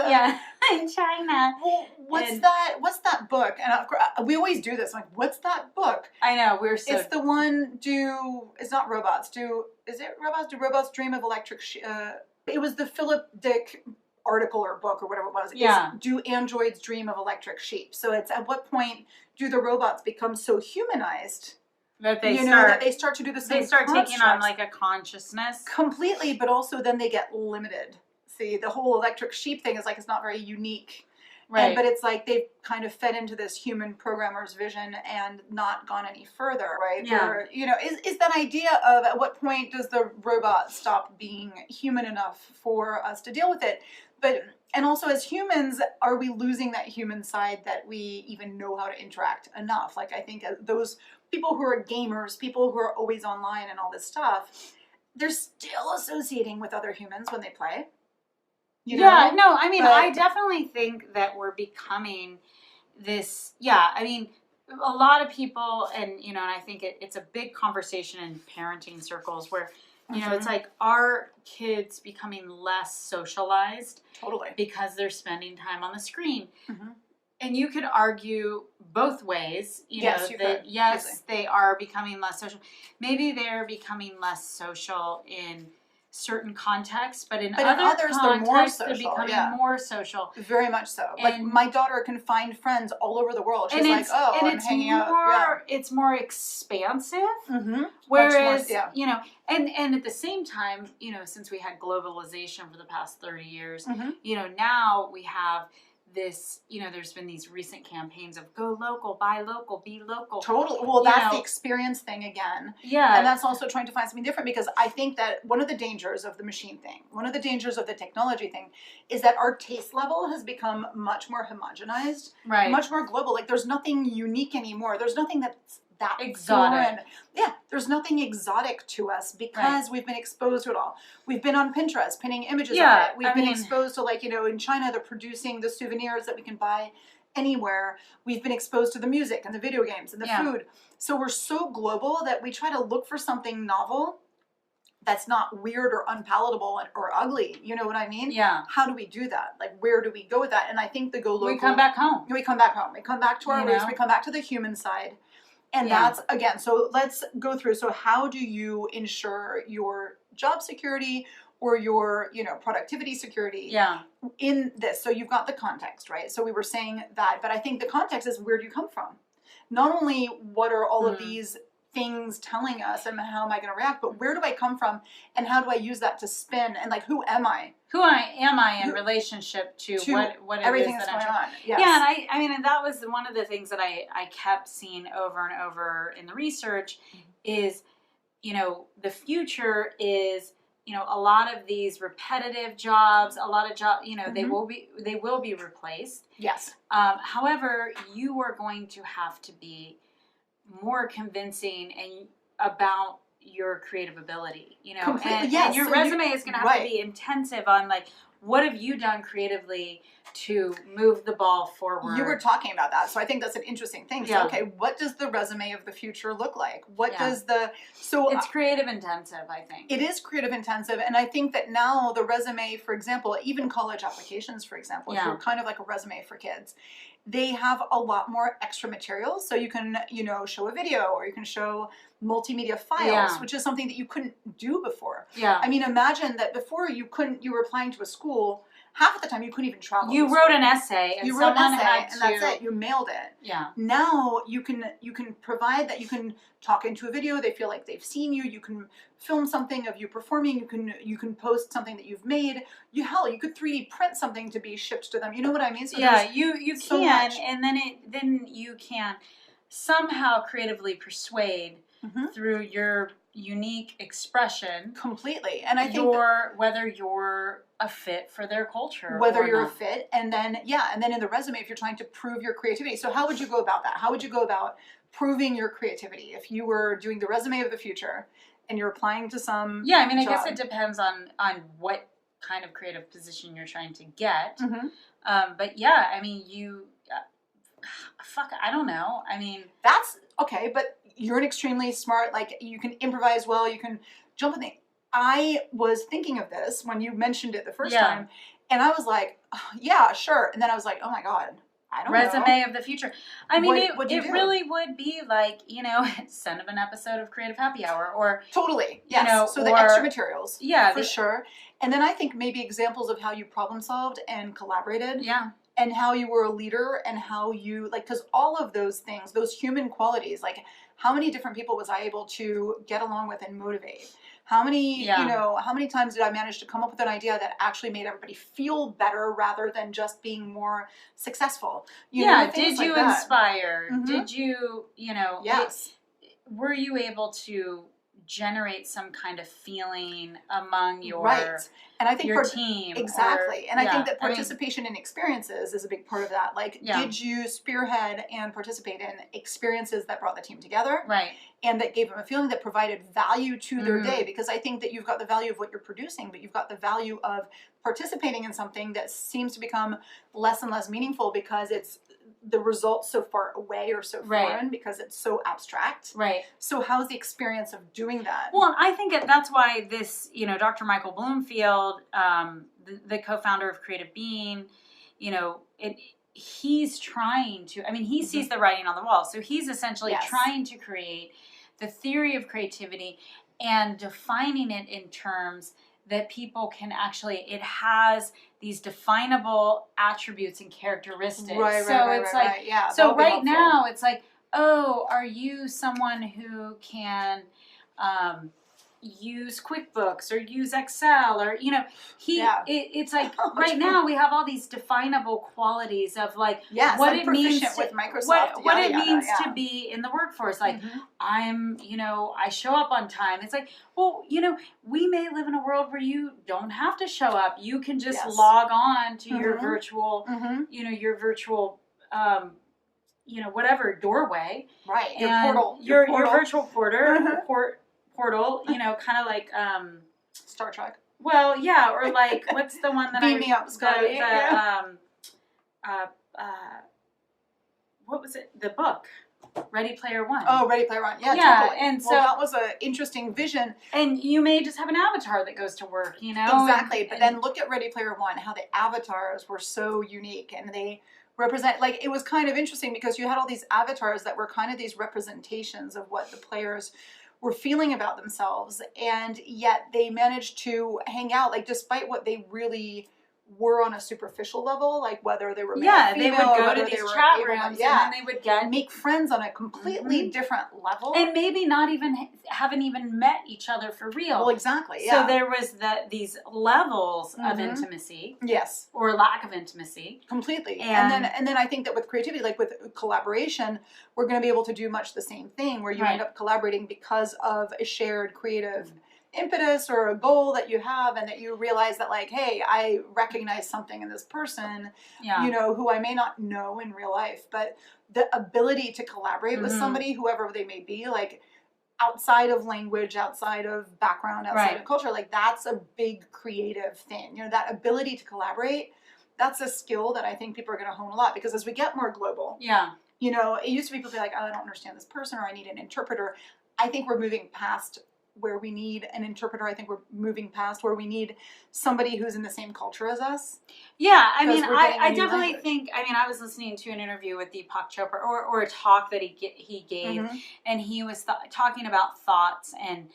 In China. Well, what's that book? And we always do this. Like, what's that book? I know, it's the one, it's not robots. Is it robots? Do robots dream of electric it was the Philip Dick article or book or whatever it was. Yeah. Do androids dream of electric sheep? So it's at what point do the robots become so humanized that they start to do the same? They start taking on like a consciousness completely, but also then they get limited. See, the whole electric sheep thing is like it's not very unique. Right. But it's like they've kind of fed into this human programmer's vision and not gone any further, right? Yeah. Where, you know, is that idea of at what point does the robot stop being human enough for us to deal with it? But, and also as humans, are we losing that human side that we even know how to interact enough? Like I think those people who are gamers, people who are always online and all this stuff, they're still associating with other humans when they play. You know? Yeah, no, I mean, I definitely think that we're becoming this, I mean, a lot of people, and, you know, and I think it's a big conversation in parenting circles where, you know, it's like, are kids becoming less socialized? Totally. Because they're spending time on the screen. And you could argue both ways, you know, that yes, they are becoming less social. Maybe they're becoming less social in certain contexts, but in other contexts, they're becoming more social. Very much so. Like my daughter can find friends all over the world. She's like, I'm hanging out. It's more expansive. Whereas, you know, and at the same time, you know, since we had globalization for the past 30 years, you know, now we have this, you know, there's been these recent campaigns of go local, buy local, be local. Totally. Well, that's the experience thing again. Yeah. And that's also trying to find something different because I think that one of the dangers of the machine thing, one of the dangers of the technology thing is that our taste level has become much more homogenized, much more global. Like there's nothing unique anymore. There's nothing that exotic. foreign. Yeah, there's nothing exotic to us because we've been exposed to it all. We've been on Pinterest pinning images of it. We've been exposed to, like, in China they're producing the souvenirs that we can buy anywhere. We've been exposed to the music and the video games and the food. So we're so global that we try to look for something novel that's not weird or unpalatable or ugly. You know what I mean? Yeah. How do we do that? Like, where do we go with that? And I think the go local. We come back home. We come back home. We come back to our roots. We come back to the human side. And that's, again, so let's go through. So how do you ensure your job security or your, productivity security in this? So you've got the context, right? So we were saying that, but I think the context is, where do you come from? Not only what are all of these things telling us and how am I going to react, but where do I come from and how do I use that to spin, and like, who am I? Who am I in relationship to what everything it is that's that going on? Yes. Yeah, and I mean, and that was one of the things that I kept seeing over and over in the research is, the future is, a lot of these repetitive jobs, a lot of jobs, they will be replaced. Yes. However, you are going to have to be more convincing and about your creative ability, and your resume is going to have to be intensive on, like, what have you done creatively to move the ball forward? You were talking about that, so I think that's an interesting thing. So, okay, what does the resume of the future look like? What does it's creative intensive, I think. It is creative intensive, and I think that now the resume, for example, even college applications, for example, if you're kind of like a resume for kids, they have a lot more extra materials. So you can, show a video, or you can show multimedia files, which is something that you couldn't do before. Yeah. I mean, imagine that before you were applying to a school, half of the time you couldn't even travel. You wrote an essay, and and that's it. You mailed it. Yeah. Now you can provide that. You can talk into a video. They feel like they've seen you. You can film something of you performing. You can post something that you've made. You could 3D print something to be shipped to them. You know what I mean? So you so can, and then you can somehow creatively persuade through your unique expression completely. And I think whether you're a fit for their culture, whether you're a fit, and then in the resume, if you're trying to prove your creativity. So how would you go about that? How would you go about proving your creativity if you were doing the resume of the future and you're applying to some I job? guess it depends on what kind of creative position you're trying to get. But I mean, I don't know. I mean, that's okay, but you're an extremely smart, like, you can improvise well, you can jump in. I was thinking of this when you mentioned it the first time, and I was like, oh, yeah, sure. And then I was like, oh my God, I don't know. Resume of the future. I mean, it really would be like, send them an episode of Creative Happy Hour, or totally, yes. So the extra materials, for sure. And then I think maybe examples of how you problem solved and collaborated. Yeah. And how you were a leader, and how you, like, because all of those things, those human qualities, like, how many different people was I able to get along with and motivate? How many, how many times did I manage to come up with an idea that actually made everybody feel better rather than just being more successful? Did you inspire? Did you, yes. Were you able to generate some kind of feeling among your and I think your team? Exactly. And I think that participation in experiences is a big part of that. Like, did you spearhead and participate in experiences that brought the team together? Right. And that gave them a feeling that provided value to their day? Because I think that you've got the value of what you're producing, but you've got the value of participating in something that seems to become less and less meaningful because it's the results so far away or so foreign because it's so abstract. Right. So how's the experience of doing that? Well, I think that's why this, Dr. Michael Bloomfield, the co-founder of Creative Being, he's trying to, he sees the writing on the wall. So he's essentially trying to create the theory of creativity and defining it in terms that people can actually, it has these definable attributes and characteristics. Right, so right now it's like, oh, are you someone who can use QuickBooks or use Excel, or it's like right now we have all these definable qualities of like what it means with Microsoft, what it means to be in the workforce. Like I show up on time. It's like, well, we may live in a world where you don't have to show up. You can just log on to your virtual, your virtual whatever doorway. Right. And portal. Your portal. virtual portal, kind of like Star Trek. Well, yeah, or like what's the one that Beam me up, Scotty. What was it? The book. Ready Player One. Oh, Ready Player One. Yeah, totally. And so that was an interesting vision. And you may just have an avatar that goes to work, Exactly. But then look at Ready Player One, how the avatars were so unique and they represent, like, it was kind of interesting because you had all these avatars that were kind of these representations of what the players were feeling about themselves, and yet they managed to hang out, like, despite what they really were on a superficial level, like whether they were male or female, they would go to these chat rooms, and then they would make friends on a completely different level, and maybe not even haven't even met each other for real. Well, exactly. Yeah. So there was these levels of intimacy, yes, or lack of intimacy, completely. And then I think that with creativity, like with collaboration, we're going to be able to do much the same thing, where you end up collaborating because of a shared creative impetus or a goal that you have, and that you realize that, like, hey, I recognize something in this person, who I may not know in real life, but the ability to collaborate with somebody, whoever they may be, like outside of language, outside of background, outside of culture, like that's a big creative thing. That ability to collaborate, that's a skill that I think people are going to hone a lot, because as we get more global, it used to be people be like, oh, I don't understand this person, or I need an interpreter. I think we're moving past where we need an interpreter. I think we're moving past where we need somebody who's in the same culture as us. Yeah, I mean, I definitely think, I was listening to an interview with Deepak Chopra, or a talk that he gave, and he was talking about thoughts and,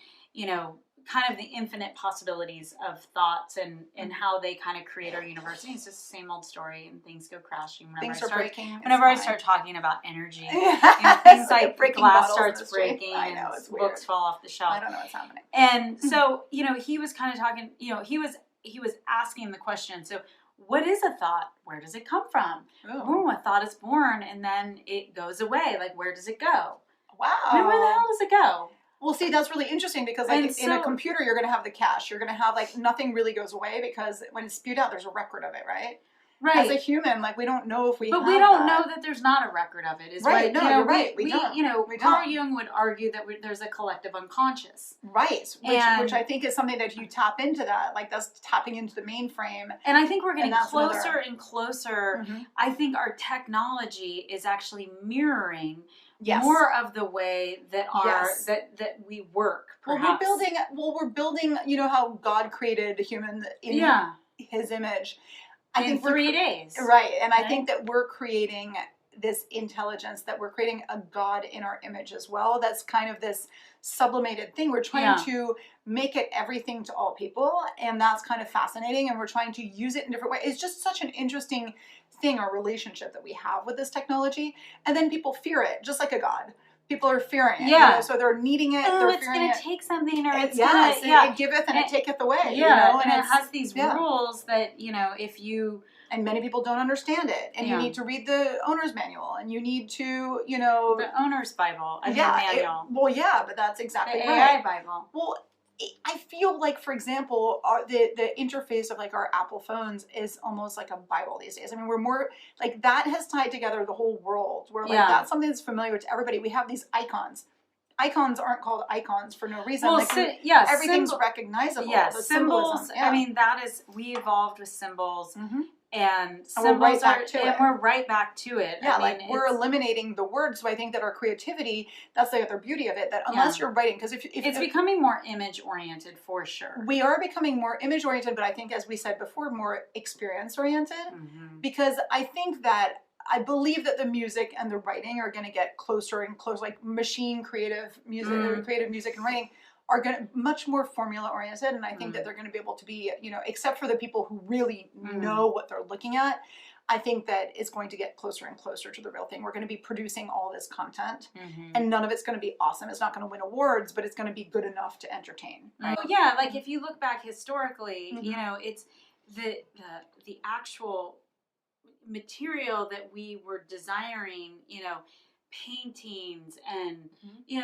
kind of the infinite possibilities of thoughts and how they kind of create our universe. And it's just the same old story, and things go crashing whenever I start talking about energy. Things like glass starts breaking, and books fall off the shelf. I don't know what's happening. And so, he was kind of talking, he was asking the question, so what is a thought? Where does it come from? Oh, a thought is born and then it goes away. Like, where does it go? Wow. And where the hell does it go? Well, see, that's really interesting, because in a computer, you're going to have the cache. You're going to have, like, nothing really goes away, because when it's spewed out, there's a record of it, right? Right. As a human, like, we don't know if we have But we don't know that there's not a record of it. Right. No, you're right. We don't. Carl Jung would argue that there's a collective unconscious. Right. Which I think is something that if you tap into that, like, that's tapping into the mainframe. And I think we're getting closer and closer. I think our technology is actually mirroring more of the way that that we work. Perhaps. We're building, how God created a human in his image. I think 3 days. Right. And I think that we're creating this intelligence, that we're creating a God in our image as well. That's kind of this sublimated thing. We're trying to make it everything to all people. And that's kind of fascinating. And we're trying to use it in different ways. It's just such an interesting thing, our relationship that we have with this technology. And then people fear it, just like a God. People are fearing it, so they're needing it. Oh, it's going to take something, or it's it giveth and it taketh away. And it has these rules that if you, and many people don't understand it, and you need to read the owner's manual, and you need to the owner's Bible, manual. But that's exactly the right. AI Bible. Well, I feel like, for example, the interface of, like, our Apple phones is almost like a Bible these days. I mean, we're more like, that has tied together the whole world. Where, like, that's something that's familiar to everybody. We have these icons. Icons aren't called icons for no reason. Well, everything's recognizable. Yes, the symbols. I mean, we evolved with symbols. And symbols we're right back to it. We're right back to it. Yeah, we're eliminating the words. So I think that our creativity, that's the other beauty of it, that unless you're writing, because if it's becoming more image oriented for sure. We are becoming more image oriented, but I think, as we said before, more experience oriented. Because I believe that the music and the writing are going to get closer and closer, like machine creative music, or creative music and writing are going to much more formula oriented, and I think that they're going to be able to be, except for the people who really know what they're looking at, I think that it's going to get closer and closer to the real thing. We're going to be producing all this content, and none of it's going to be awesome. It's not going to win awards, but it's going to be good enough to entertain. Right? Well, yeah, like if you look back historically, it's the actual material that we were desiring, paintings, and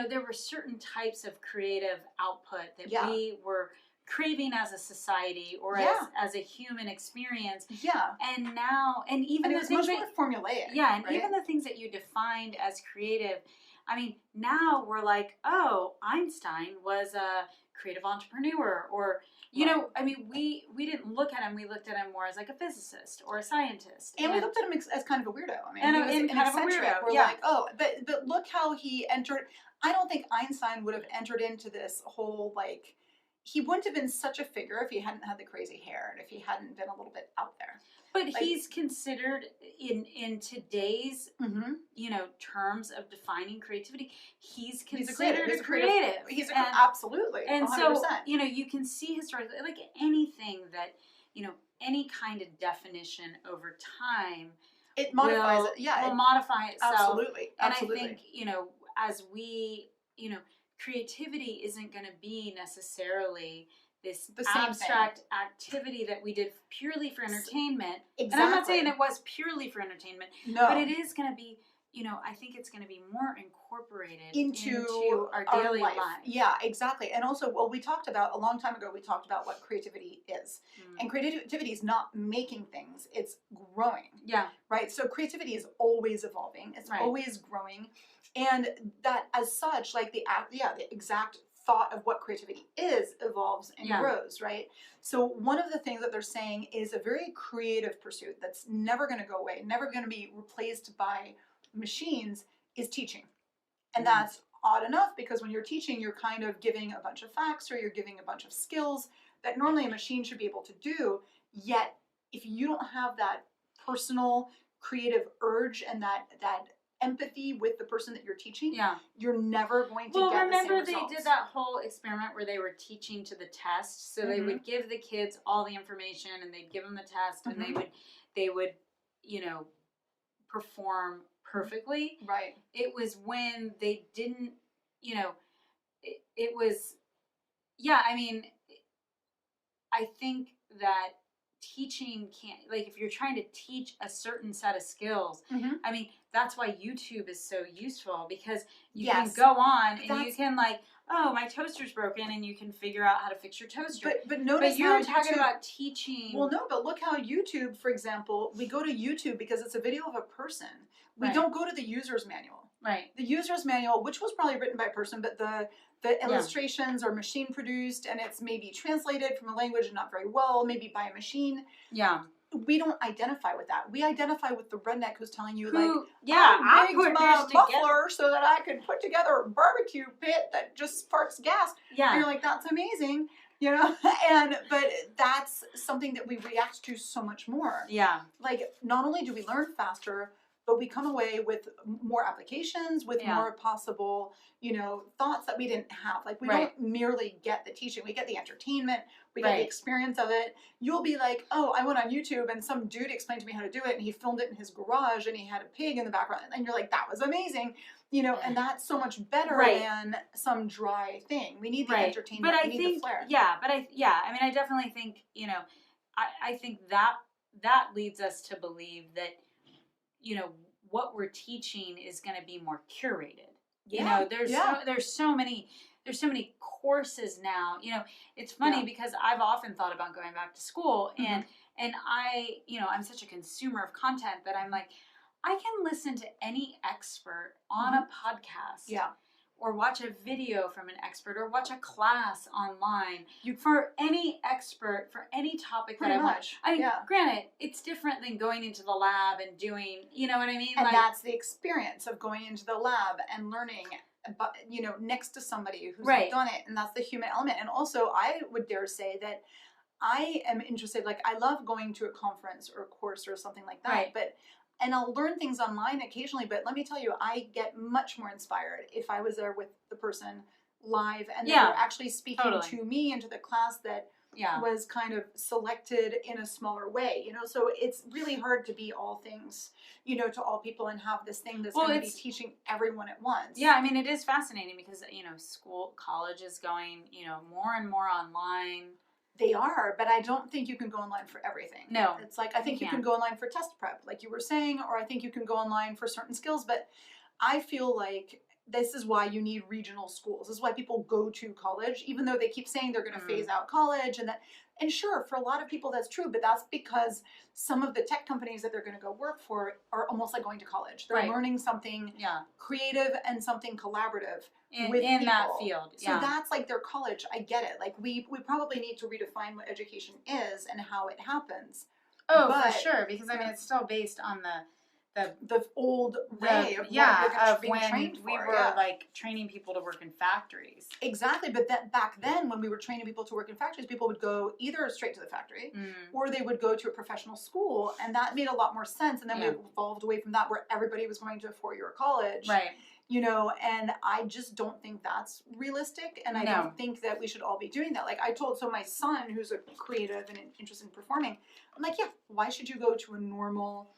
there were certain types of creative output that we were craving as a society or as a human experience. Yeah. And now, and even the things much more formulaic. Yeah, and even the things that you defined as creative, I mean, now we're like, oh, Einstein was a creative entrepreneur, or you know, I mean, we didn't look at him. We looked at him more as like a physicist or a scientist, and we looked at him as kind of a weirdo. I mean, and he was kind of a weirdo. We're like, oh, but look how he entered. I don't think Einstein would have entered into this whole like. He wouldn't have been such a figure if he hadn't had the crazy hair and if he hadn't been a little bit out there. But like, he's considered in today's you know terms of defining creativity, he's considered a creative. Absolutely, and 100%. So you know you can see historically like anything that you know any kind of definition over time it modifies it. Yeah, will modify itself. Absolutely. And I think you know as we you know creativity isn't going to be necessarily this abstract activity that we did purely for entertainment. Exactly. And I'm not saying it was purely for entertainment, but it is going to be, you know, I think it's going to be more incorporated into our daily life. Yeah, exactly. And also, well, we talked about, a long time ago, we talked about what creativity is. And creativity is not making things, it's growing. Yeah. Right? So creativity is always evolving. It's always growing. And that as such, like the exact thought of what creativity is evolves and grows, right? So one of the things that they're saying is a very creative pursuit that's never going to go away, never going to be replaced by machines, is teaching. And that's odd enough because when you're teaching, you're kind of giving a bunch of facts or you're giving a bunch of skills that normally a machine should be able to do. Yet if you don't have that personal creative urge and that empathy with the person that you're teaching, you're never going to get the same results. Remember they did that whole experiment where they were teaching to the test, so they would give the kids all the information and they'd give them the test and they would you know perform perfectly. Right. It was when they didn't, you know, it was I mean I think that teaching can't, like if you're trying to teach a certain set of skills, I mean that's why YouTube is so useful, because you can go on and you can like, oh, my toaster's broken, and you can figure out how to fix your toaster. But notice but you're talking about teaching. Well, no, but look how YouTube, for example, we go to YouTube because it's a video of a person. We don't go to the user's manual. Right. The user's manual, which was probably written by a person, but the illustrations are machine produced, and it's maybe translated from a language not very well, maybe by a machine. Yeah. We don't identify with that. We identify with the redneck who's telling you, I rigged my muffler so that I could put together a barbecue pit that just sparks gas. Yeah. And you're like, that's amazing, you know? But that's something that we react to so much more. Yeah. Like, not only do we learn faster, but we come away with more applications, with more possible, you know, thoughts that we didn't have. Like, we don't merely get the teaching, we get the entertainment, we get the experience of it. You'll be like, oh, I went on YouTube and some dude explained to me how to do it, and he filmed it in his garage, and he had a pig in the background, and you're like, that was amazing, you know, and that's so much better than some dry thing. We need the entertainment, we need the flair. I mean, I definitely think, you know, I think that leads us to believe that, you know, what we're teaching is going to be more curated. You know, there's so many courses now. You know, it's funny because I've often thought about going back to school, and I, you know, I'm such a consumer of content that I'm like, I can listen to any expert on a podcast. Yeah. Or watch a video from an expert, or watch a class online for any expert, for any topic that I want. I mean, granted, it's different than going into the lab and doing, you know what I mean? And that's the experience of going into the lab and learning, but you know, next to somebody who's done it, and that's the human element. And also, I would dare say that I am interested, like I love going to a conference or a course or something like that, and I'll learn things online occasionally, but let me tell you, I get much more inspired if I was there with the person live and they were actually speaking to me and to the class that was kind of selected in a smaller way, you know? So it's really hard to be all things, you know, to all people and have this thing that's going to be teaching everyone at once. Yeah, I mean, it is fascinating because, you know, college is going, you know, more and more online. They are, but I don't think you can go online for everything. No. It's like, I think you can go online for test prep, like you were saying, or I think you can go online for certain skills, but I feel like this is why you need regional schools. This is why people go to college, even though they keep saying they're going to phase out college. And sure, for a lot of people that's true, but that's because some of the tech companies that they're going to go work for are almost like going to college. They're learning something creative and something collaborative in that field. So that's like their college. I get it. Like we probably need to redefine what education is and how it happens. Oh, for sure, because I mean it's still based on the old way of what you're being trained for. We were like training people to work in factories. Exactly, but back then when we were training people to work in factories, people would go either straight to the factory or they would go to a professional school, and that made a lot more sense. And then we evolved away from that, where everybody was going to a 4-year college. Right. You know, and I just don't think that's realistic, and I don't think that we should all be doing that. Like I told, so my son, who's a creative and interested in performing, I'm like, why should you go to a normal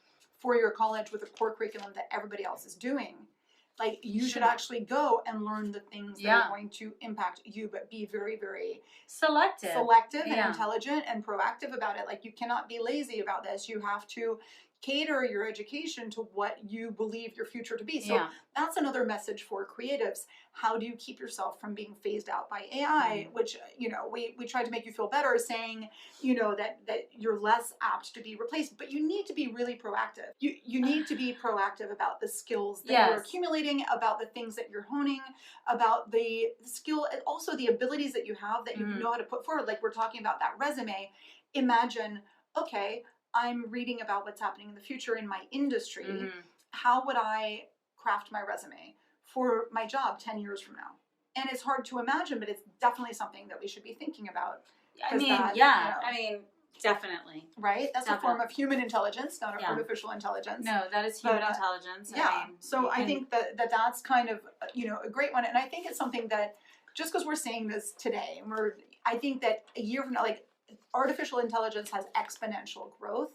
4-year college with a core curriculum that everybody else is doing? Like you should actually go and learn the things that are going to impact you, but be very, very selective and intelligent and proactive about it. Like you cannot be lazy about this. You have to cater your education to what you believe your future to be. So that's another message for creatives. How do you keep yourself from being phased out by AI? Which, you know, we tried to make you feel better saying, you know, that you're less apt to be replaced, but you need to be really proactive. You need to be proactive about the skills that you're accumulating, about the things that you're honing, about the skill, and also the abilities that you have that you know how to put forward. Like we're talking about that resume. Imagine, okay, I'm reading about what's happening in the future in my industry. How would I craft my resume for my job 10 years from now? And it's hard to imagine, but it's definitely something that we should be thinking about. I mean, definitely. Right? That's a form of human intelligence, not artificial intelligence. No, that is human intelligence. I think that's kind of, you know, a great one. And I think it's something that, just because we're saying this today, I think that a year from now, like, artificial intelligence has exponential growth.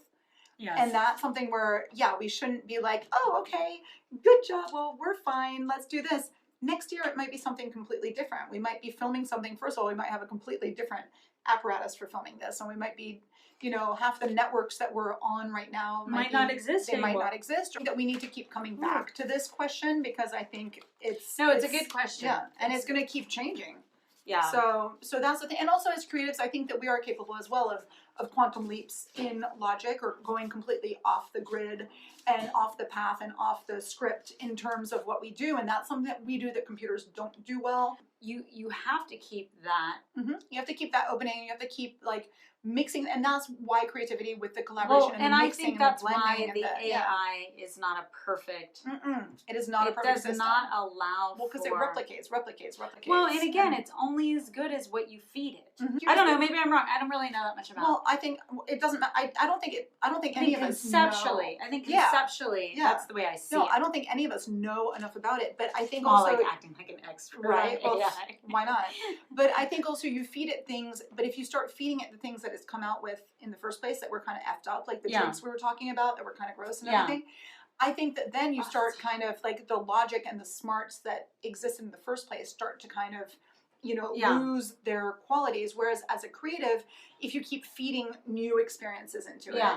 And that's something where, we shouldn't be like, oh, okay, good job. Well, we're fine. Let's do this. Next year, it might be something completely different. We might be filming something. First of all, we might have a completely different apparatus for filming this. And we might be, you know, half the networks that we're on right now might not exist anymore. Might not exist. That we need to keep coming back to this question, because I think it's a good question. Yeah, and it's going to keep changing. Yeah. So that's the thing. And also as creatives, I think that we are capable as well of quantum leaps in logic, or going completely off the grid and off the path and off the script in terms of what we do. And that's something that we do that computers don't do well. You have to keep that. You have to keep that opening. You have to keep like mixing, and that's why creativity with the collaboration and the mixing, I think that's and the why the AI is not a perfect. It is not a perfect system. It does not allow. Well, because it replicates. Well, and again, it's only as good as what you feed it. I don't know. Maybe I'm wrong. I don't really know that much about. Well, I think it doesn't. I don't think any of us conceptually. I think conceptually, that's the way I see it. No, I don't think any of us know enough about it. But I think also like acting like an expert, right? Well, why not? But I think also you feed it things. But if you start feeding it the things that it's come out with in the first place that were kind of effed up, like the jokes we were talking about that were kind of gross and everything. I think that then you start kind of like the logic and the smarts that existed in the first place start to kind of, you know, lose their qualities. Whereas as a creative, if you keep feeding new experiences into it,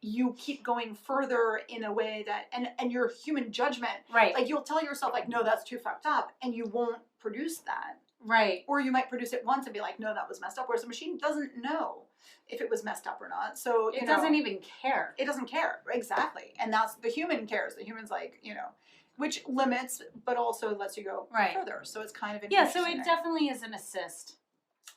you keep going further in a way that, and your human judgment, like you'll tell yourself like, no, that's too fucked up, and you won't produce that. Right. Or you might produce it once and be like, no, that was messed up. Whereas the machine doesn't know if it was messed up or not. So it doesn't even care. It doesn't care. Exactly. And that's the human cares. The human's like, you know, which limits, but also lets you go further. So it's kind of so it definitely is an assist.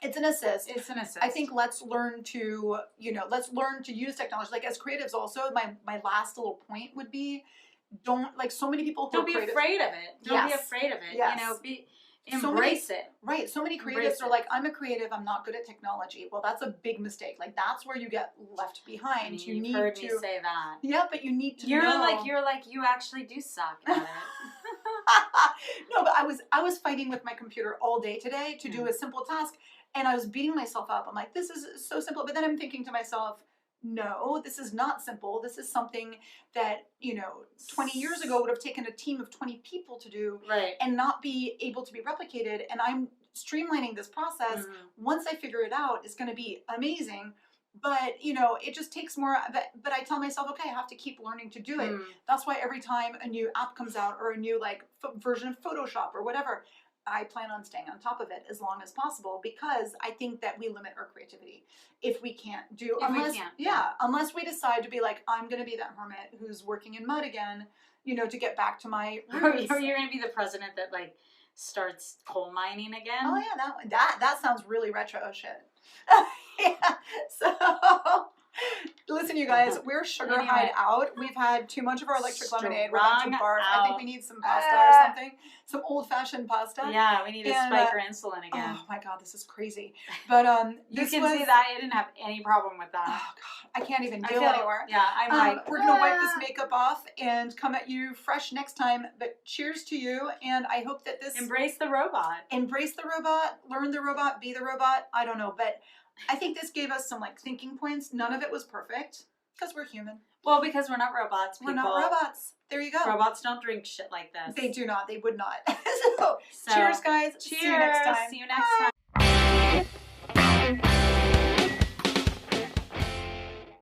It's an assist. It's an assist. I think let's learn to use technology. Like as creatives also, my last little point would be, so many people who don't be afraid of it. Don't be afraid of it. Yes. You know, embrace it. Right. So many creatives are like, I'm a creative, I'm not good at technology. Well, that's a big mistake. Like that's where you get left behind. I mean, you've heard me say that. Yeah, but you need to You're like you actually do suck at it. No, but I was fighting with my computer all day today to do a simple task, and I was beating myself up. I'm like, this is so simple. But then I'm thinking to myself, no, this is not simple. This is something that, 20 years ago would have taken a team of 20 people to do and not be able to be replicated. And I'm streamlining this process. Once I figure it out, it's going to be amazing. But, you know, it just takes more, but I tell myself, okay, I have to keep learning to do it. That's why every time a new app comes out or a new like version of Photoshop or whatever, I plan on staying on top of it as long as possible, because I think that we limit our creativity if we can't do, unless we decide to be like, I'm going to be that hermit who's working in mud again, you know, to get back to my roots. Or you're going to be the president that like starts coal mining again. Oh yeah, that sounds really retro. Oh shit. Yeah. So listen, you guys, we're sugar hide out. We've had too much of our electric lemonade. We're about to barf. I think we need some pasta or something. Some old-fashioned pasta. Yeah, we need to spike our insulin again. Oh my god, this is crazy. But you can see that I didn't have any problem with that. Oh god, I can't even deal anymore. Yeah, I'm like, we're gonna wipe this makeup off and come at you fresh next time. But cheers to you, and I hope that this embrace the robot. Embrace the robot, learn the robot, be the robot. I don't know, but I think this gave us some like thinking points. None of it was perfect because we're human. Well, because we're not robots. People. We're not robots. There you go. Robots don't drink shit like this. They do not. They would not. So cheers, guys. Cheers. See you next time. See you next time.